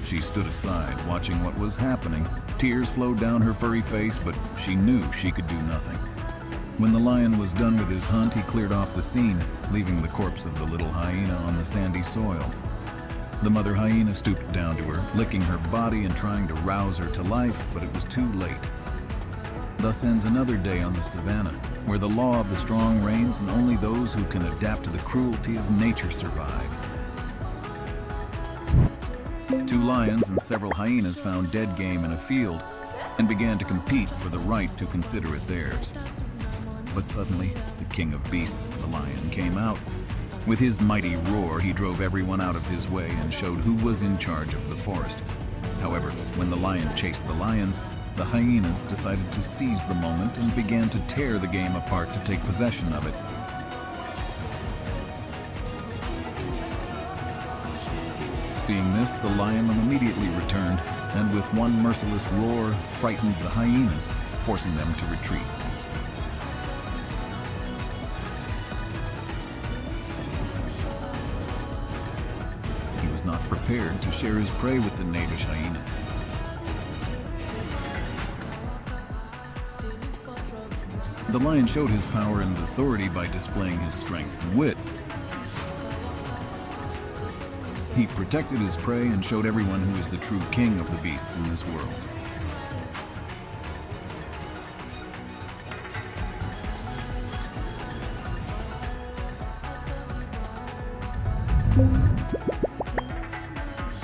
She stood aside, watching what was happening. Tears flowed down her furry face, but she knew she could do nothing. When the lion was done with his hunt, he cleared off the scene, leaving the corpse of the little hyena on the sandy soil. The mother hyena stooped down to her, licking her body and trying to rouse her to life, but it was too late. Thus ends another day on the savannah, where the law of the strong reigns and only those who can adapt to the cruelty of nature survive. 2 lions and several hyenas found dead game in a field and began to compete for the right to consider it theirs. But suddenly, the king of beasts, the lion, came out. With his mighty roar, he drove everyone out of his way and showed who was in charge of the forest. However, when the lion chased the lions, the hyenas decided to seize the moment and began to tear the game apart to take possession of it. Seeing this, the lion immediately returned, and with one merciless roar, frightened the hyenas, forcing them to retreat. He was not prepared to share his prey with the knavish hyenas. The lion showed his power and authority by displaying his strength and wit. He protected his prey and showed everyone who is the true king of the beasts in this world.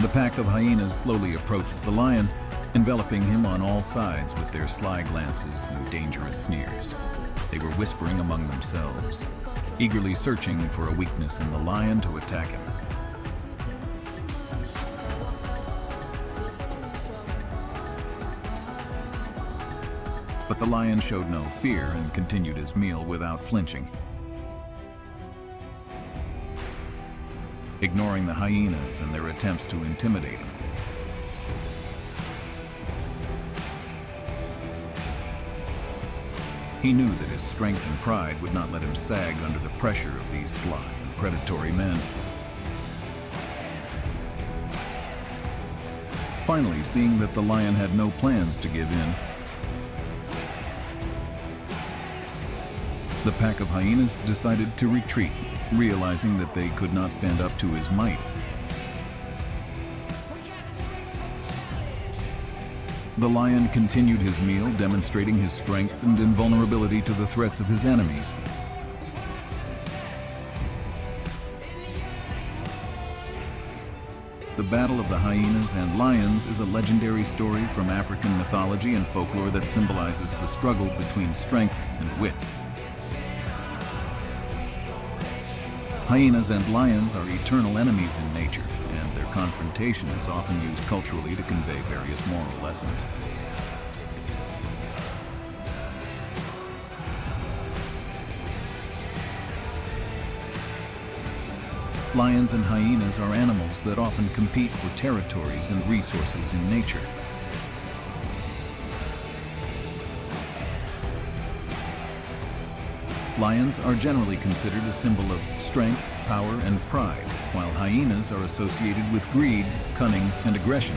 The pack of hyenas slowly approached the lion, enveloping him on all sides with their sly glances and dangerous sneers. They were whispering among themselves, eagerly searching for a weakness in the lion to attack him. But the lion showed no fear and continued his meal without flinching, ignoring the hyenas and their attempts to intimidate him. He knew that his strength and pride would not let him sag under the pressure of these sly and predatory men. Finally, seeing that the lion had no plans to give in, the pack of hyenas decided to retreat, realizing that they could not stand up to his might. The lion continued his meal, demonstrating his strength and invulnerability to the threats of his enemies. The Battle of the Hyenas and Lions is a legendary story from African mythology and folklore that symbolizes the struggle between strength and wit. Hyenas and lions are eternal enemies in nature, and their confrontation is often used culturally to convey various moral lessons. Lions and hyenas are animals that often compete for territories and resources in nature. Lions are generally considered a symbol of strength, power, and pride, while hyenas are associated with greed, cunning, and aggression.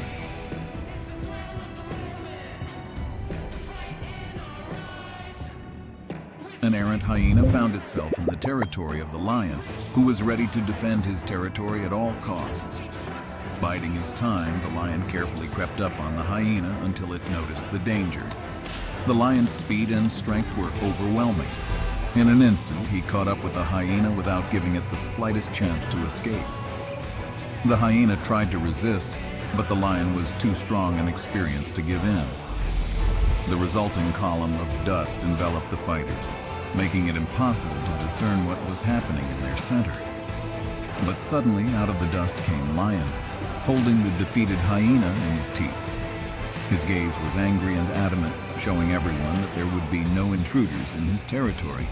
An errant hyena found itself in the territory of the lion, who was ready to defend his territory at all costs. Biding his time, the lion carefully crept up on the hyena until it noticed the danger. The lion's speed and strength were overwhelming. In an instant, he caught up with the hyena without giving it the slightest chance to escape. The hyena tried to resist, but the lion was too strong and experienced to give in. The resulting column of dust enveloped the fighters, making it impossible to discern what was happening in their center. But suddenly, out of the dust came Lion, holding the defeated hyena in his teeth. His gaze was angry and adamant, showing everyone that there would be no intruders in his territory.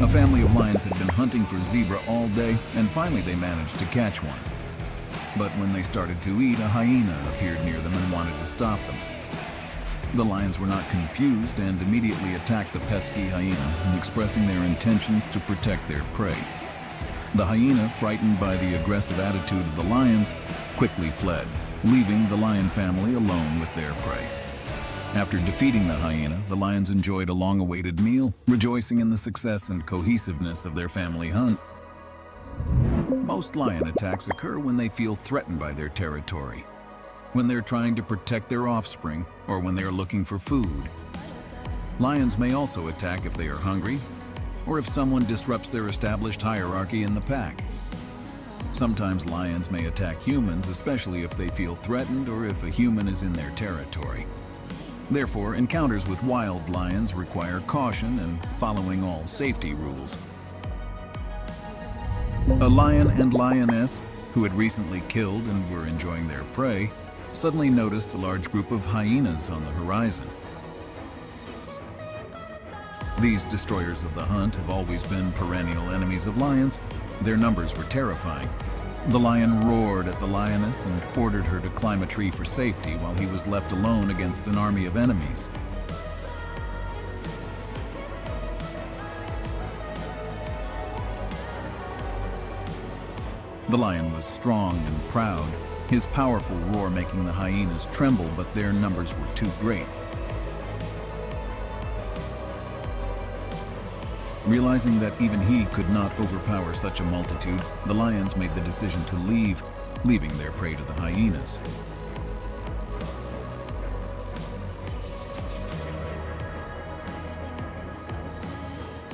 A family of lions had been hunting for zebra all day, and finally they managed to catch one. But when they started to eat, a hyena appeared near them and wanted to stop them. The lions were not confused and immediately attacked the pesky hyena, expressing their intentions to protect their prey. The hyena, frightened by the aggressive attitude of the lions, quickly fled, leaving the lion family alone with their prey. After defeating the hyena, the lions enjoyed a long-awaited meal, rejoicing in the success and cohesiveness of their family hunt. Most lion attacks occur when they feel threatened by their territory, when they're trying to protect their offspring, or when they're looking for food. Lions may also attack if they are hungry, or if someone disrupts their established hierarchy in the pack. Sometimes lions may attack humans, especially if they feel threatened or if a human is in their territory. Therefore, encounters with wild lions require caution and following all safety rules. A lion and lioness, who had recently killed and were enjoying their prey, suddenly noticed a large group of hyenas on the horizon. These destroyers of the hunt have always been perennial enemies of lions. Their numbers were terrifying. The lion roared at the lioness and ordered her to climb a tree for safety while he was left alone against an army of enemies. The lion was strong and proud, his powerful roar making the hyenas tremble, but their numbers were too great. Realizing that even he could not overpower such a multitude, the lions made the decision to leave, leaving their prey to the hyenas.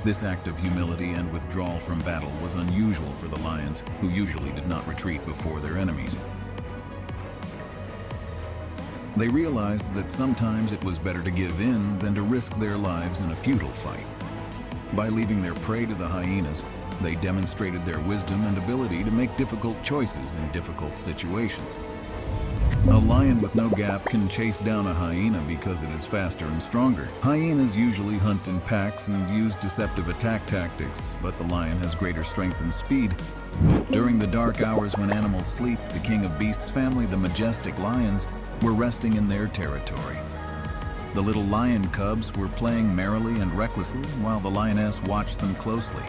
This act of humility and withdrawal from battle was unusual for the lions, who usually did not retreat before their enemies. They realized that sometimes it was better to give in than to risk their lives in a futile fight. By leaving their prey to the hyenas, they demonstrated their wisdom and ability to make difficult choices in difficult situations. A lion with no gap can chase down a hyena because it is faster and stronger. Hyenas usually hunt in packs and use deceptive attack tactics, but the lion has greater strength and speed. During the dark hours when animals sleep, the king of beasts family, the majestic lions, were resting in their territory. The little lion cubs were playing merrily and recklessly while the lioness watched them closely.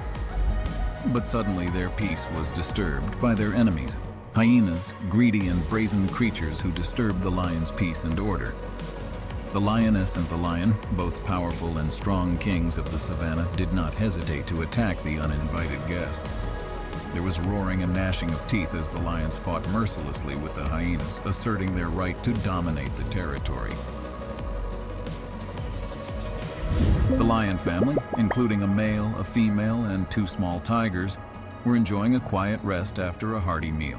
But suddenly their peace was disturbed by their enemies. Hyenas, greedy and brazen creatures who disturbed the lion's peace and order. The lioness and the lion, both powerful and strong kings of the savannah, did not hesitate to attack the uninvited guest. There was roaring and gnashing of teeth as the lions fought mercilessly with the hyenas, asserting their right to dominate the territory. The lion family, including a male, a female, and 2 small tigers, were enjoying a quiet rest after a hearty meal.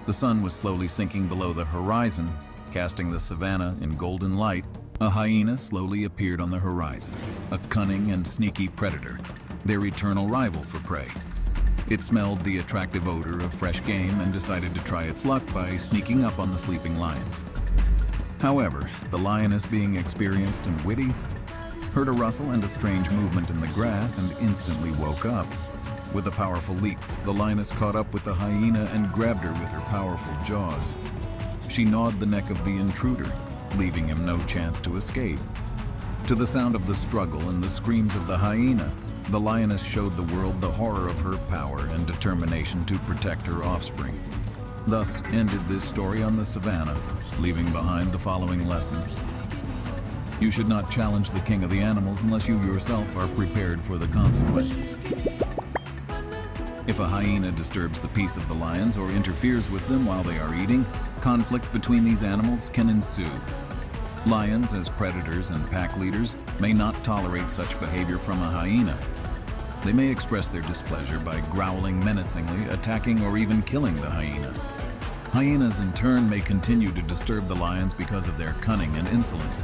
The sun was slowly sinking below the horizon, casting the savannah in golden light. A hyena slowly appeared on the horizon, a cunning and sneaky predator, their eternal rival for prey. It smelled the attractive odor of fresh game and decided to try its luck by sneaking up on the sleeping lions. However, the lioness, being experienced and witty, heard a rustle and a strange movement in the grass and instantly woke up. With a powerful leap, the lioness caught up with the hyena and grabbed her with her powerful jaws. She gnawed the neck of the intruder, leaving him no chance to escape. To the sound of the struggle and the screams of the hyena, the lioness showed the world the horror of her power and determination to protect her offspring. Thus ended this story on the savannah, leaving behind the following lesson. You should not challenge the king of the animals unless you yourself are prepared for the consequences. If a hyena disturbs the peace of the lions or interferes with them while they are eating, conflict between these animals can ensue. Lions, as predators and pack leaders, may not tolerate such behavior from a hyena. They may express their displeasure by growling menacingly, attacking, or even killing the hyena. Hyenas, in turn, may continue to disturb the lions because of their cunning and insolence.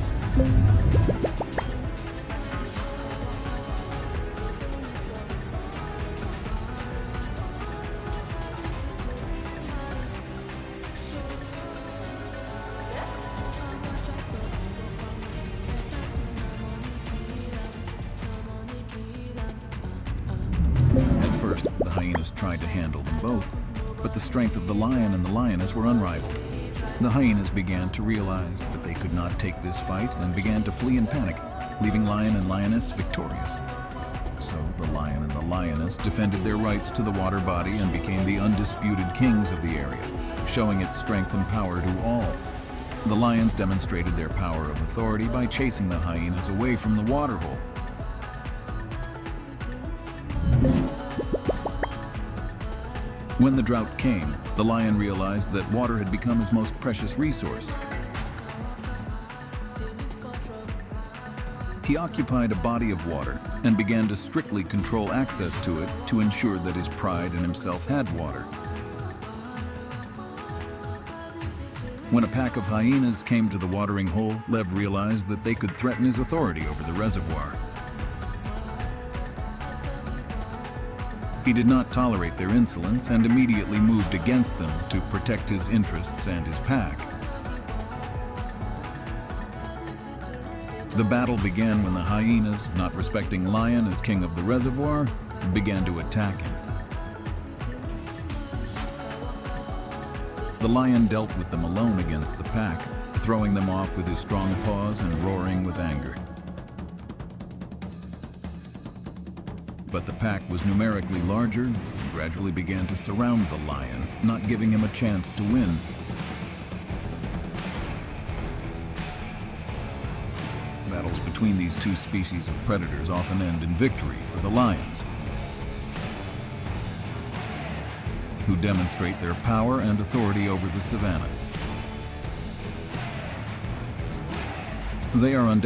At first, the hyenas tried to handle them both, but the strength of the lion and the lioness were unrivaled. The hyenas began to realize that they could not take this fight and began to flee in panic, leaving lion and lioness victorious. So the lion and the lioness defended their rights to the water body and became the undisputed kings of the area, showing its strength and power to all. The lions demonstrated their power of authority by chasing the hyenas away from the water hole. When the drought came, the lion realized that water had become his most precious resource. He occupied a body of water and began to strictly control access to it to ensure that his pride in himself had water. When a pack of hyenas came to the watering hole, Lev realized that they could threaten his authority over the reservoir. He did not tolerate their insolence and immediately moved against them to protect his interests and his pack. The battle began when the hyenas, not respecting Lion as king of the reservoir, began to attack him. The lion dealt with them alone against the pack, throwing them off with his strong paws and roaring with anger. But the pack was numerically larger and gradually began to surround the lion, not giving him a chance to win. Battles between these two species of predators often end in victory for the lions, who demonstrate their power and authority over the savanna. They are undoubtedly